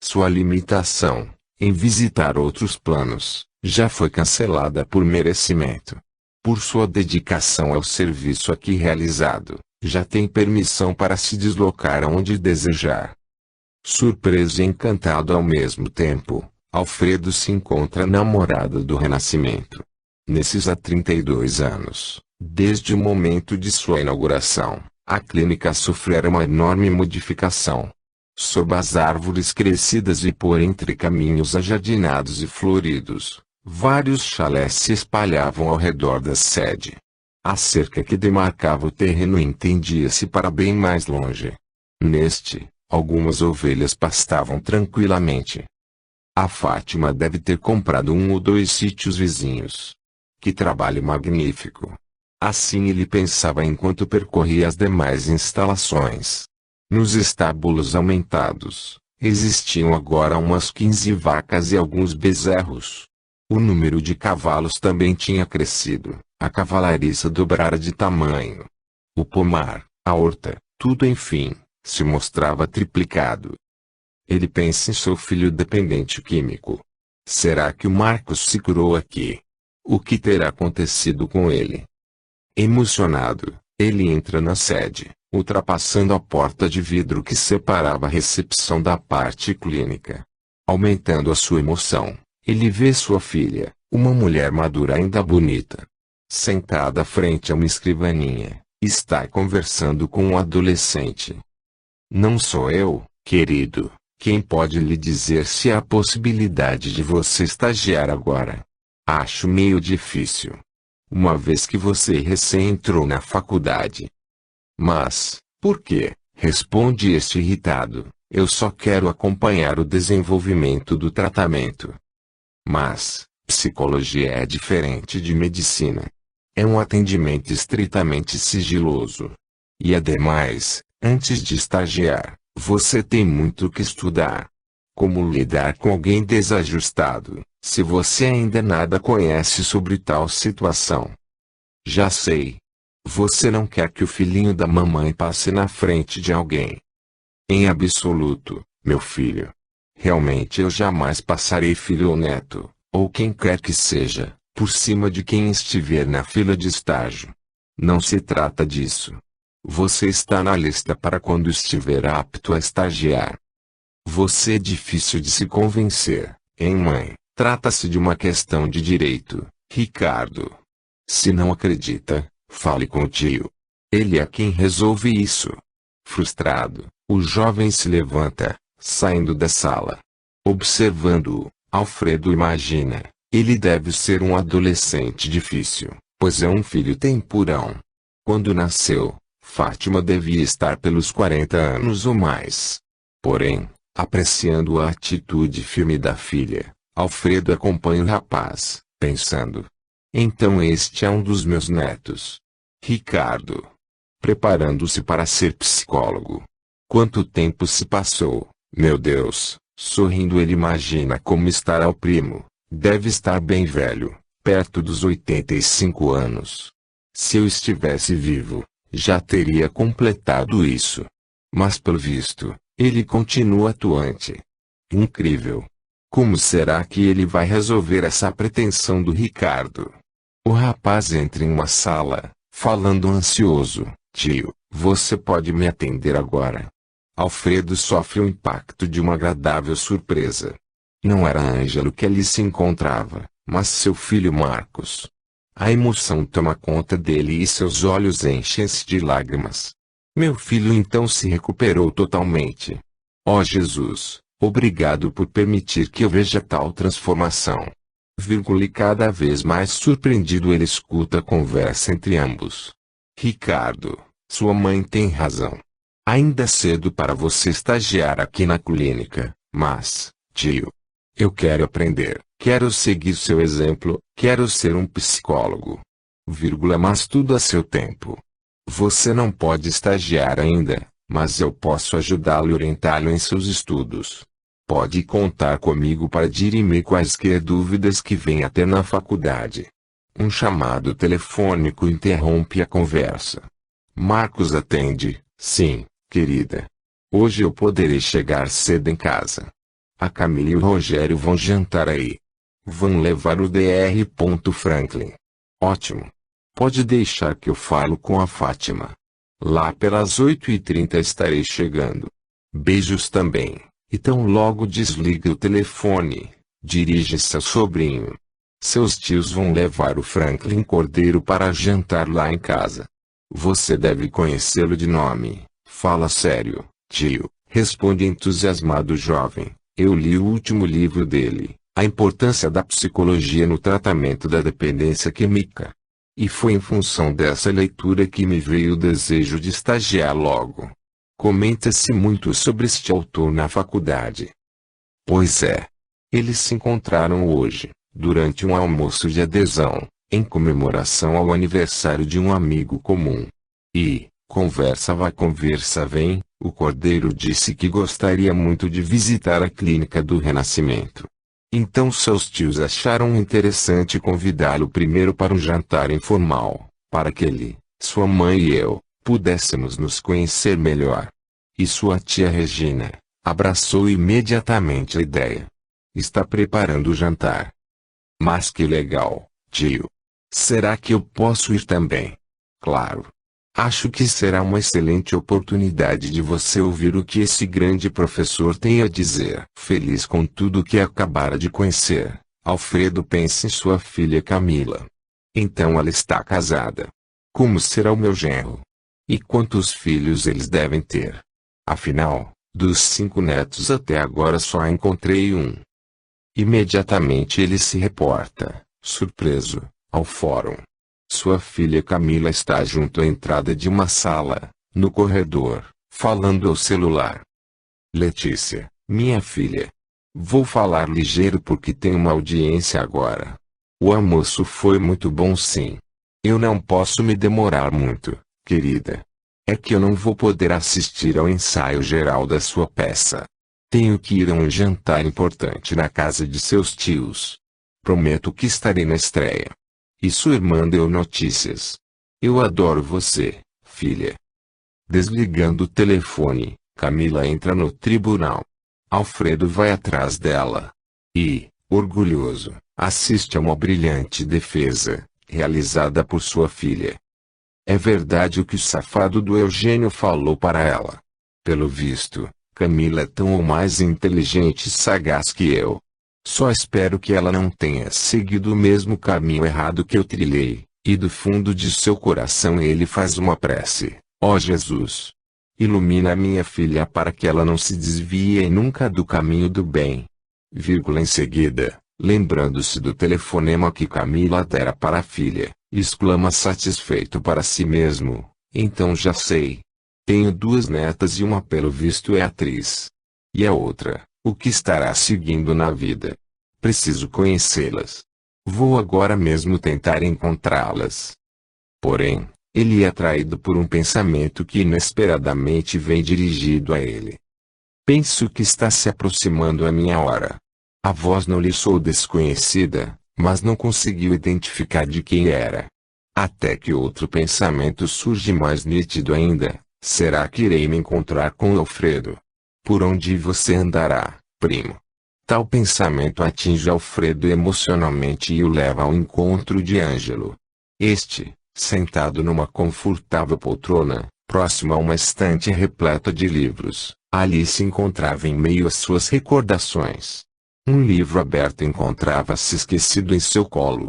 A: Sua limitação, em visitar outros planos, já foi cancelada por merecimento. Por sua dedicação ao serviço aqui realizado, já tem permissão para se deslocar aonde desejar. Surpreso e encantado ao mesmo tempo, Alfredo se encontra na morada do Renascimento. Nesses há 32 anos, desde o momento de sua inauguração, a clínica sofrera uma enorme modificação. Sob as árvores crescidas e por entre caminhos ajardinados e floridos, vários chalés se espalhavam ao redor da sede. A cerca que demarcava o terreno estendia-se para bem mais longe. Neste, algumas ovelhas pastavam tranquilamente. A Fátima deve ter comprado um ou dois sítios vizinhos. Que trabalho magnífico! Assim ele pensava enquanto percorria as demais instalações. Nos estábulos aumentados, existiam agora umas 15 vacas e alguns bezerros. O número de cavalos também tinha crescido, a cavalariça dobrara de tamanho. O pomar, a horta, tudo enfim, se mostrava triplicado. Ele pensa em seu filho dependente químico. Será que o Marcos se curou aqui? O que terá acontecido com ele? Emocionado, ele entra na sede, ultrapassando a porta de vidro que separava a recepção da parte clínica. Aumentando a sua emoção, ele vê sua filha, uma mulher madura ainda bonita. Sentada frente a uma escrivaninha, está conversando com um adolescente. Não sou eu, querido, quem pode lhe dizer se há a possibilidade de você estagiar agora? Acho meio difícil. Uma vez que você recém entrou na faculdade. Mas, por quê? Responde este irritado. Eu só quero acompanhar o desenvolvimento do tratamento. Mas, psicologia é diferente de medicina. É um atendimento estritamente sigiloso. E ademais, antes de estagiar, você tem muito que estudar. Como lidar com alguém desajustado, se você ainda nada conhece sobre tal situação? Já sei. Você não quer que o filhinho da mamãe passe na frente de alguém. Em absoluto, meu filho. Realmente eu jamais passarei filho ou neto, ou quem quer que seja, por cima de quem estiver na fila de estágio. Não se trata disso. Você está na lista para quando estiver apto a estagiar. Você é difícil de se convencer, hein, mãe? Trata-se de uma questão de direito, Ricardo. Se não acredita, fale com o tio. Ele é quem resolve isso. Frustrado, o jovem se levanta, saindo da sala. Observando-o, Alfredo imagina, ele deve ser um adolescente difícil, pois é um filho tempurão. Quando nasceu, Fátima devia estar pelos 40 anos ou mais. Porém, apreciando a atitude firme da filha, Alfredo acompanha o rapaz, pensando: então este é um dos meus netos. Ricardo. Preparando-se para ser psicólogo. Quanto tempo se passou, meu Deus! Sorrindo ele imagina como estará o primo. Deve estar bem velho, perto dos 85 anos. Se eu estivesse vivo, já teria completado isso. Mas pelo visto, ele continua atuante. Incrível! Como será que ele vai resolver essa pretensão do Ricardo? O rapaz entra em uma sala, falando ansioso: tio, você pode me atender agora? Alfredo sofre o impacto de uma agradável surpresa. Não era Ângelo que ali se encontrava, mas seu filho Marcos. A emoção toma conta dele e seus olhos enchem-se de lágrimas. Meu filho então se recuperou totalmente. Ó Jesus, obrigado por permitir que eu veja tal transformação. E cada vez mais surpreendido ele escuta a conversa entre ambos. Ricardo, sua mãe tem razão. Ainda é cedo para você estagiar aqui na clínica, mas, tio, eu quero aprender, quero seguir seu exemplo, quero ser um psicólogo. Mas tudo a seu tempo. Você não pode estagiar ainda, mas eu posso ajudá-lo e orientá-lo em seus estudos. Pode contar comigo para dirimir quaisquer dúvidas que venha a ter na faculdade. Um chamado telefônico interrompe a conversa. Marcos atende: sim, querida. Hoje eu poderei chegar cedo em casa. A Camila e o Rogério vão jantar aí. Vão levar o Dr. Franklin. Ótimo. Pode deixar que eu falo com a Fátima. Lá pelas 8h30 estarei chegando. Beijos também. E tão logo desliga o telefone, dirige-se ao sobrinho. Seus tios vão levar o Franklin Cordeiro para jantar lá em casa. Você deve conhecê-lo de nome. Fala sério, tio, responde entusiasmado o jovem. Eu li o último livro dele, A Importância da Psicologia no Tratamento da Dependência Química. E foi em função dessa leitura que me veio o desejo de estagiar logo. Comenta-se muito sobre este autor na faculdade. Pois é. Eles se encontraram hoje, durante um almoço de adesão, em comemoração ao aniversário de um amigo comum. E, conversa vai conversa vem, o Cordeiro disse que gostaria muito de visitar a clínica do Renascimento. Então seus tios acharam interessante convidá-lo primeiro para um jantar informal, para que ele, sua mãe e eu, pudéssemos nos conhecer melhor. E sua tia Regina abraçou imediatamente a ideia. Está preparando o jantar. Mas que legal, tio. Será que eu posso ir também? Claro. Acho que será uma excelente oportunidade de você ouvir o que esse grande professor tem a dizer. Feliz com tudo que acabara de conhecer, Alfredo pensa em sua filha Camila. Então ela está casada. Como será o meu genro? E quantos filhos eles devem ter? Afinal, dos 5 netos até agora só encontrei um. Imediatamente ele se reporta, surpreso, ao fórum. Sua filha Camila está junto à entrada de uma sala, no corredor, falando ao celular. Letícia, minha filha. Vou falar ligeiro porque tenho uma audiência agora. O almoço foi muito bom sim. Eu não posso me demorar muito, querida. É que eu não vou poder assistir ao ensaio geral da sua peça. Tenho que ir a um jantar importante na casa de seus tios. Prometo que estarei na estreia. E sua irmã deu notícias. Eu adoro você, filha. Desligando o telefone, Camila entra no tribunal. Alfredo vai atrás dela. E, orgulhoso, assiste a uma brilhante defesa, realizada por sua filha. É verdade o que o safado do Eugênio falou para ela. Pelo visto, Camila é tão ou mais inteligente e sagaz que eu. Só espero que ela não tenha seguido o mesmo caminho errado que eu trilhei, e do fundo de seu coração ele faz uma prece. Ó Jesus! Ilumina minha filha para que ela não se desvie nunca do caminho do bem. Em seguida, lembrando-se do telefonema que Camila dera para a filha, exclama satisfeito para si mesmo: então já sei. Tenho 2 netas e uma pelo visto é atriz. E a outra, o que estará seguindo na vida? Preciso conhecê-las. Vou agora mesmo tentar encontrá-las. Porém, ele é atraído por um pensamento que inesperadamente vem dirigido a ele. Penso que está se aproximando a minha hora. A voz não lhe sou desconhecida, mas não conseguiu identificar de quem era. Até que outro pensamento surge mais nítido ainda: será que irei me encontrar com Alfredo? Por onde você andará, primo? Tal pensamento atinge Alfredo emocionalmente e o leva ao encontro de Ângelo. Este, sentado numa confortável poltrona, próximo a uma estante repleta de livros, ali se encontrava em meio às suas recordações. Um livro aberto encontrava-se esquecido em seu colo.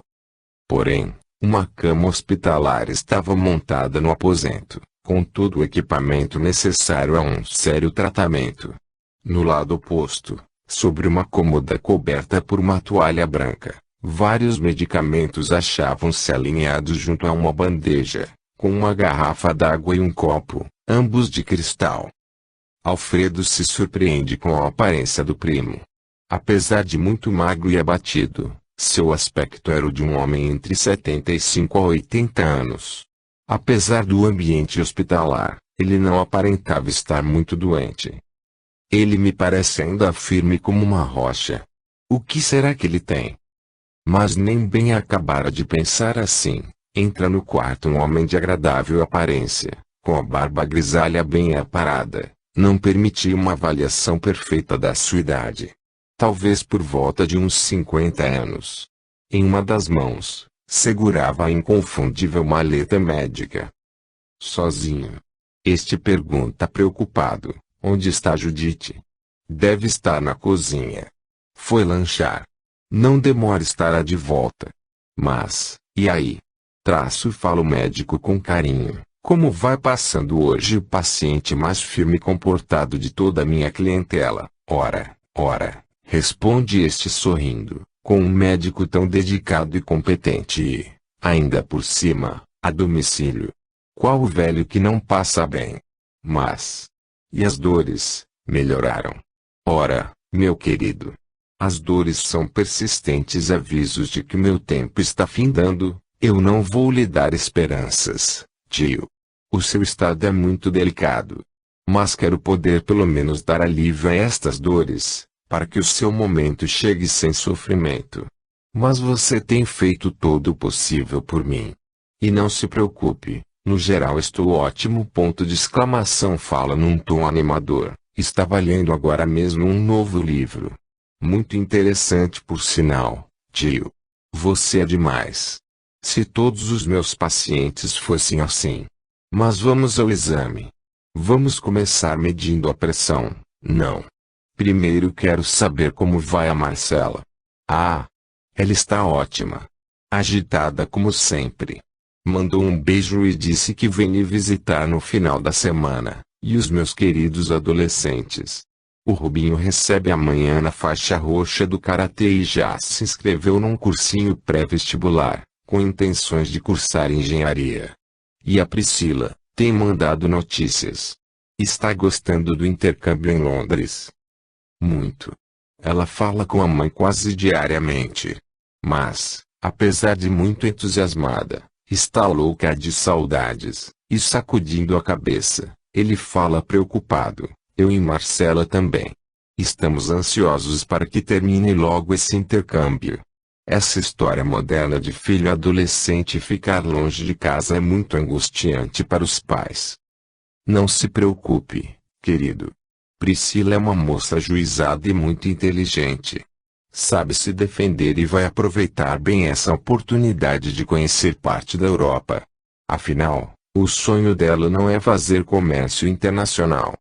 A: Porém, uma cama hospitalar estava montada no aposento, com todo o equipamento necessário a um sério tratamento. No lado oposto, sobre uma cômoda coberta por uma toalha branca, vários medicamentos achavam-se alinhados junto a uma bandeja, com uma garrafa d'água e um copo, ambos de cristal. Alfredo se surpreende com a aparência do primo. Apesar de muito magro e abatido, seu aspecto era o de um homem entre 75 a 80 anos. Apesar do ambiente hospitalar, ele não aparentava estar muito doente. Ele me parece ainda firme como uma rocha. O que será que ele tem? Mas nem bem acabara de pensar assim, entra no quarto um homem de agradável aparência, com a barba grisalha bem aparada, não permitia uma avaliação perfeita da sua idade. Talvez por volta de uns 50 anos. Em uma das mãos, segurava a inconfundível maleta médica. Sozinho? Este pergunta preocupado: onde está Judite? Deve estar na cozinha. Foi lanchar. Não demora estará de volta. Mas, e aí? Fala o médico com carinho. Como vai passando hoje o paciente mais firme e comportado de toda a minha clientela? Ora, responde este sorrindo, com um médico tão dedicado e competente e, ainda por cima, a domicílio. Qual o velho que não passa bem? Mas, e as dores, melhoraram? Ora, meu querido, as dores são persistentes avisos de que meu tempo está findando. Eu não vou lhe dar esperanças, tio. O seu estado é muito delicado. Mas quero poder pelo menos dar alívio a estas dores, para que o seu momento chegue sem sofrimento. Mas você tem feito todo o possível por mim. E não se preocupe, no geral estou ótimo. Fala num tom animador. Estava lendo agora mesmo um novo livro. Muito interessante por sinal, tio. Você é demais. Se todos os meus pacientes fossem assim. Mas vamos ao exame. Vamos começar medindo a pressão, não. Primeiro quero saber como vai a Marcela. Ah, ela está ótima. Agitada como sempre. Mandou um beijo e disse que vem me visitar no final da semana. E os meus queridos adolescentes. O Rubinho recebe amanhã na faixa roxa do karatê e já se inscreveu num cursinho pré-vestibular, com intenções de cursar engenharia. E a Priscila tem mandado notícias. Está gostando do intercâmbio em Londres. Muito. Ela fala com a mãe quase diariamente. Mas, apesar de muito entusiasmada, está louca de saudades, e sacudindo a cabeça, ele fala preocupado. Eu e Marcela também. Estamos ansiosos para que termine logo esse intercâmbio. Essa história moderna de filho adolescente ficar longe de casa é muito angustiante para os pais. Não se preocupe, querido. Priscila é uma moça ajuizada e muito inteligente. Sabe se defender e vai aproveitar bem essa oportunidade de conhecer parte da Europa. Afinal, o sonho dela não é fazer comércio internacional.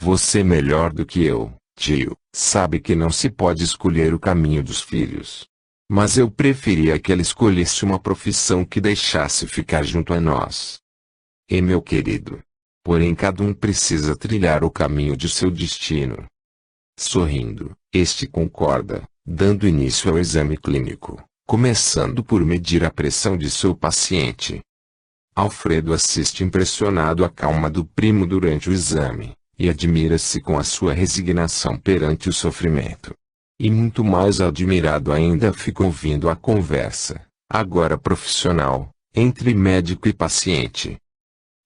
A: Você melhor do que eu, tio, sabe que não se pode escolher o caminho dos filhos. Mas eu preferia que ela escolhesse uma profissão que deixasse ficar junto a nós. E meu querido, Porém cada um precisa trilhar o caminho de seu destino. Sorrindo, este concorda, dando início ao exame clínico, começando por medir a pressão de seu paciente. Alfredo assiste impressionado à calma do primo durante o exame, e admira-se com a sua resignação perante o sofrimento. E muito mais admirado ainda fica ouvindo a conversa, agora profissional, entre médico e paciente.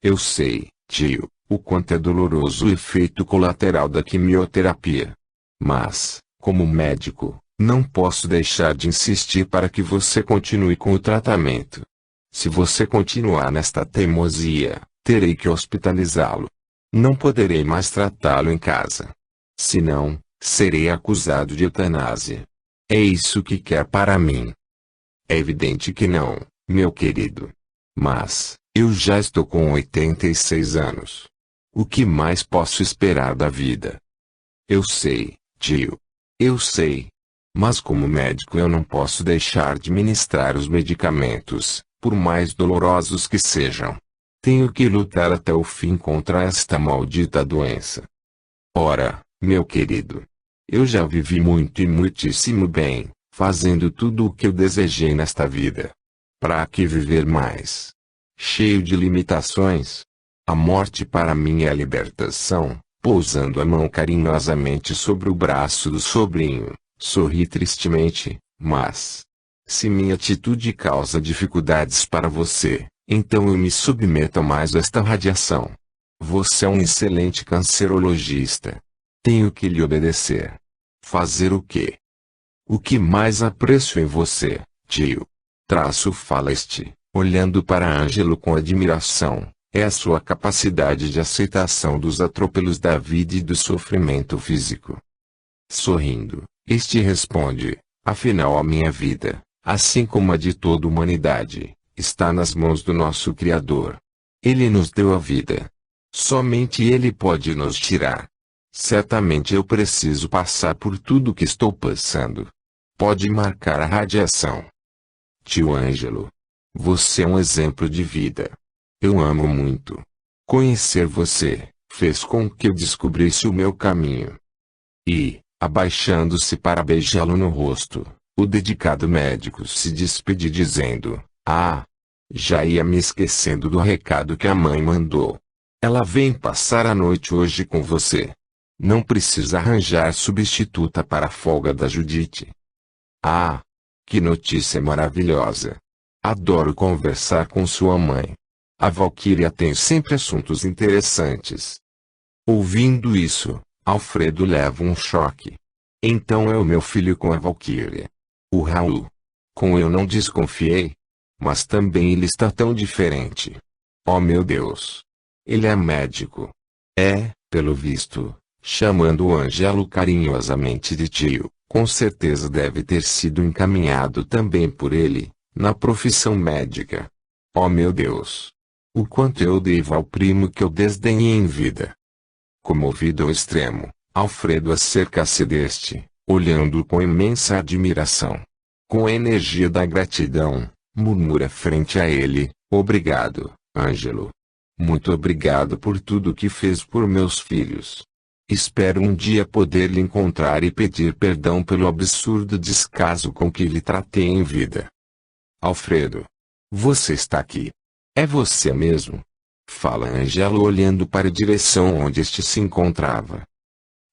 A: Eu sei, tio, o quanto é doloroso o efeito colateral da quimioterapia. Mas, como médico, não posso deixar de insistir para que você continue com o tratamento. Se você continuar nesta teimosia, terei que hospitalizá-lo. Não poderei mais tratá-lo em casa. Senão, serei acusado de eutanásia. É isso que quer para mim? É evidente que não, meu querido. Mas, eu já estou com 86 anos. O que mais posso esperar da vida? Eu sei, tio. Eu sei. Mas como médico eu não posso deixar de ministrar os medicamentos, por mais dolorosos que sejam. Tenho que lutar até o fim contra esta maldita doença. Ora, meu querido, eu já vivi muito e muitíssimo bem, fazendo tudo o que eu desejei nesta vida. Para que viver mais? Cheio de limitações? A morte para mim é a libertação. Pousando a mão carinhosamente sobre o braço do sobrinho, sorri tristemente, mas... se minha atitude causa dificuldades para você, então eu me submeto a mais esta radiação. Você é um excelente cancerologista. Tenho que lhe obedecer. Fazer o quê? O que mais aprecio em você, tio? Fala este, olhando para Ângelo com admiração. É a sua capacidade de aceitação dos atropelos da vida e do sofrimento físico. Sorrindo, este responde, afinal a minha vida, assim como a de toda a humanidade, está nas mãos do nosso Criador. Ele nos deu a vida. Somente Ele pode nos tirar. Certamente eu preciso passar por tudo que estou passando. Pode marcar a radiação. Tio Ângelo, você é um exemplo de vida. Eu amo muito. Conhecer você, fez com que eu descobrisse o meu caminho. E, abaixando-se para beijá-lo no rosto, o dedicado médico se despede dizendo, já ia me esquecendo do recado que a mãe mandou. Ela vem passar a noite hoje com você. Não precisa arranjar substituta para a folga da Judite. Que notícia maravilhosa. Adoro conversar com sua mãe. A Valquíria tem sempre assuntos interessantes. Ouvindo isso, Alfredo leva um choque. Então é o meu filho com a Valquíria. O Raul. Com eu não desconfiei. Mas também ele está tão diferente. Oh meu Deus. Ele é médico. Pelo visto, chamando o Ângelo carinhosamente de tio, com certeza deve ter sido encaminhado também por ele, na profissão médica. Oh meu Deus. O quanto eu devo ao primo que eu desdenhei em vida. Comovido ao extremo, Alfredo acerca-se deste, olhando-o com imensa admiração. Com a energia da gratidão, murmura frente a ele, obrigado, Ângelo. Muito obrigado por tudo que fez por meus filhos. Espero um dia poder lhe encontrar e pedir perdão pelo absurdo descaso com que lhe tratei em vida. Alfredo. Você está aqui. É você mesmo? Fala Ângelo olhando para a direção onde este se encontrava.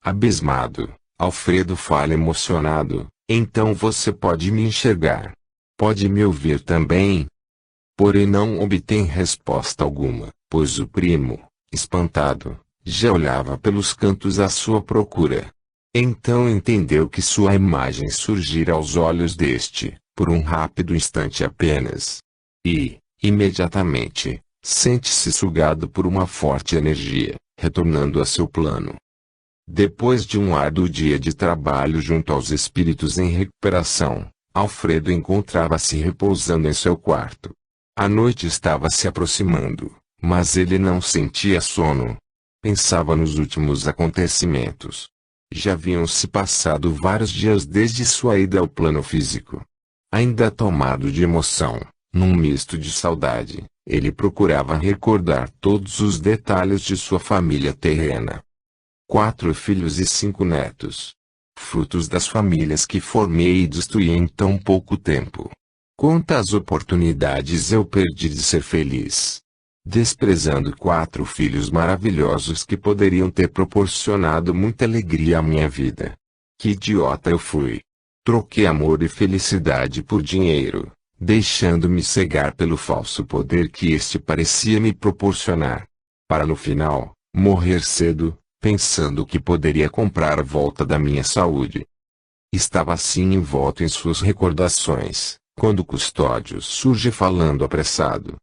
A: Abismado, Alfredo fala emocionado, então você pode me enxergar. Pode me ouvir também? Porém não obtém resposta alguma, pois o primo, espantado, já olhava pelos cantos à sua procura. Então entendeu que sua imagem surgira aos olhos deste, por um rápido instante apenas. E, imediatamente, sente-se sugado por uma forte energia, retornando a seu plano. Depois de um árduo dia de trabalho junto aos espíritos em recuperação, Alfredo encontrava-se repousando em seu quarto. A noite estava se aproximando, mas ele não sentia sono. Pensava nos últimos acontecimentos. Já haviam se passado vários dias desde sua ida ao plano físico. Ainda tomado de emoção, num misto de saudade, Ele procurava recordar todos os detalhes de sua família terrena. 4 filhos e 5 netos. Frutos das famílias que formei e destruí em tão pouco tempo. Quantas oportunidades eu perdi de ser feliz. Desprezando 4 filhos maravilhosos que poderiam ter proporcionado muita alegria à minha vida. Que idiota eu fui. Troquei amor e felicidade por dinheiro, deixando-me cegar pelo falso poder que este parecia me proporcionar. Para no final, morrer cedo, pensando que poderia comprar a volta da minha saúde. Estava assim envolto em suas recordações, quando o custódio surge falando apressado.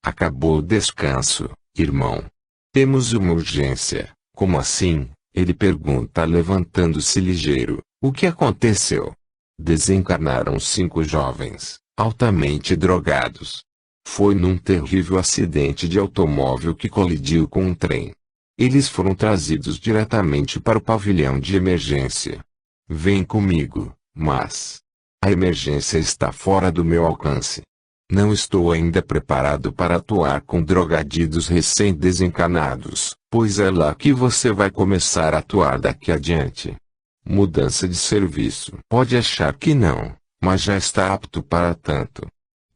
A: Acabou o descanso, irmão. Temos uma urgência. Como assim? Ele pergunta levantando-se ligeiro. O que aconteceu? Desencarnaram 5 jovens, altamente drogados. Foi num terrível acidente de automóvel que colidiu com um trem. Eles foram trazidos diretamente para o pavilhão de emergência. Vem comigo, mas a emergência está fora do meu alcance. Não estou ainda preparado para atuar com drogaditos recém-desencarnados, pois é lá que você vai começar a atuar daqui adiante. Mudança de serviço. Pode achar que não, mas já está apto para tanto.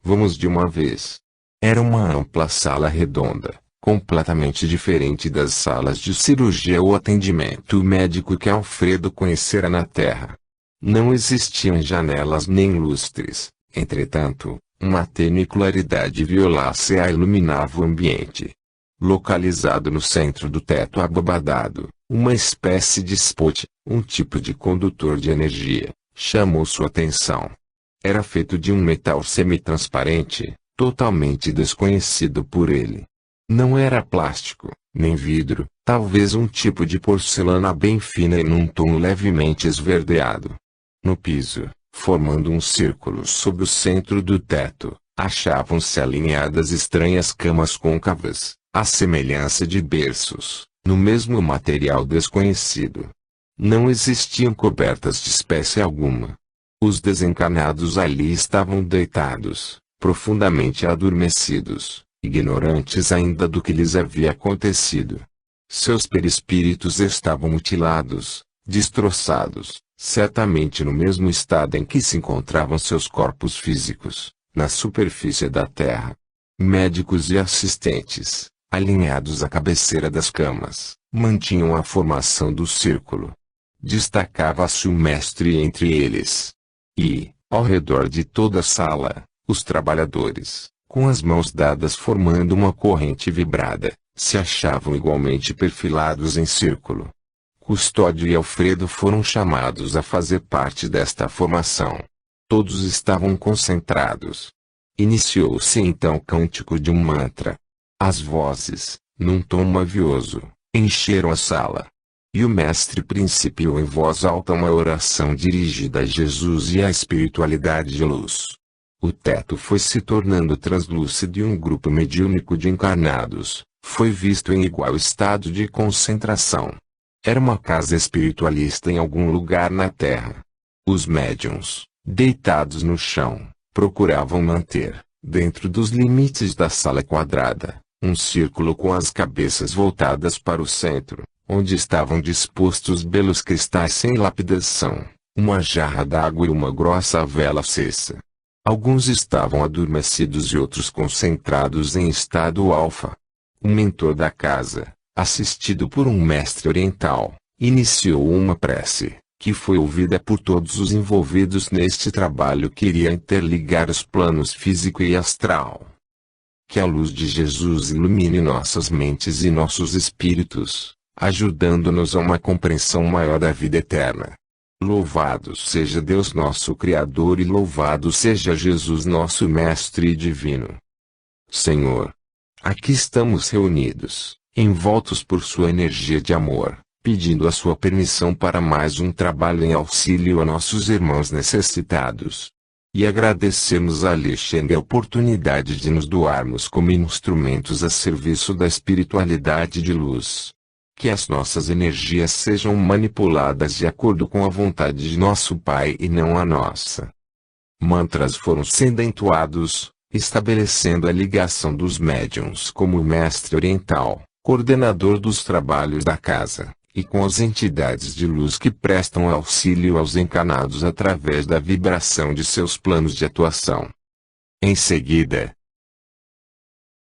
A: Vamos de uma vez. Era uma ampla sala redonda, completamente diferente das salas de cirurgia ou atendimento médico que Alfredo conhecera na Terra. Não existiam janelas nem lustres, entretanto, uma tênue claridade violácea iluminava o ambiente. Localizado no centro do teto abobadado, uma espécie de spot, um tipo de condutor de energia, chamou sua atenção. Era feito de um metal semi-transparente, totalmente desconhecido por ele. Não era plástico, nem vidro, talvez um tipo de porcelana bem fina e num tom levemente esverdeado. No piso, formando um círculo sob o centro do teto, achavam-se alinhadas estranhas camas côncavas, à semelhança de berços, no mesmo material desconhecido. Não existiam cobertas de espécie alguma. Os desencarnados ali estavam deitados, profundamente adormecidos, ignorantes ainda do que lhes havia acontecido. Seus perispíritos estavam mutilados, destroçados, certamente no mesmo estado em que se encontravam seus corpos físicos, na superfície da Terra. Médicos e assistentes, alinhados à cabeceira das camas, mantinham a formação do círculo. Destacava-se o mestre entre eles. E, ao redor de toda a sala, os trabalhadores, com as mãos dadas formando uma corrente vibrada, se achavam igualmente perfilados em círculo. Custódio e Alfredo foram chamados a fazer parte desta formação. Todos estavam concentrados. Iniciou-se então o cântico de um mantra. As vozes, num tom mavioso, encheram a sala. E o mestre principiou em voz alta uma oração dirigida a Jesus e à espiritualidade de luz. O teto foi se tornando translúcido e um grupo mediúnico de encarnados foi visto em igual estado de concentração. Era uma casa espiritualista em algum lugar na Terra. Os médiuns, deitados no chão, procuravam manter, dentro dos limites da sala quadrada, um círculo com as cabeças voltadas para o centro, onde estavam dispostos belos cristais sem lapidação, uma jarra d'água e uma grossa vela acesa. Alguns estavam adormecidos e outros concentrados em estado alfa. O mentor da casa, assistido por um mestre oriental, iniciou uma prece, que foi ouvida por todos os envolvidos neste trabalho que iria interligar os planos físico e astral. Que a luz de Jesus ilumine nossas mentes e nossos espíritos, ajudando-nos a uma compreensão maior da vida eterna. Louvado seja Deus nosso Criador e louvado seja Jesus nosso Mestre Divino. Senhor, aqui estamos reunidos, envoltos por sua energia de amor, pedindo a sua permissão para mais um trabalho em auxílio a nossos irmãos necessitados. E agradecemos a Alexandre a oportunidade de nos doarmos como instrumentos a serviço da espiritualidade de luz. Que as nossas energias sejam manipuladas de acordo com a vontade de nosso Pai e não a nossa. Mantras foram sendo entoados, estabelecendo a ligação dos médiuns como o mestre oriental, coordenador dos trabalhos da casa, e com as entidades de luz que prestam auxílio aos encarnados através da vibração de seus planos de atuação. Em seguida,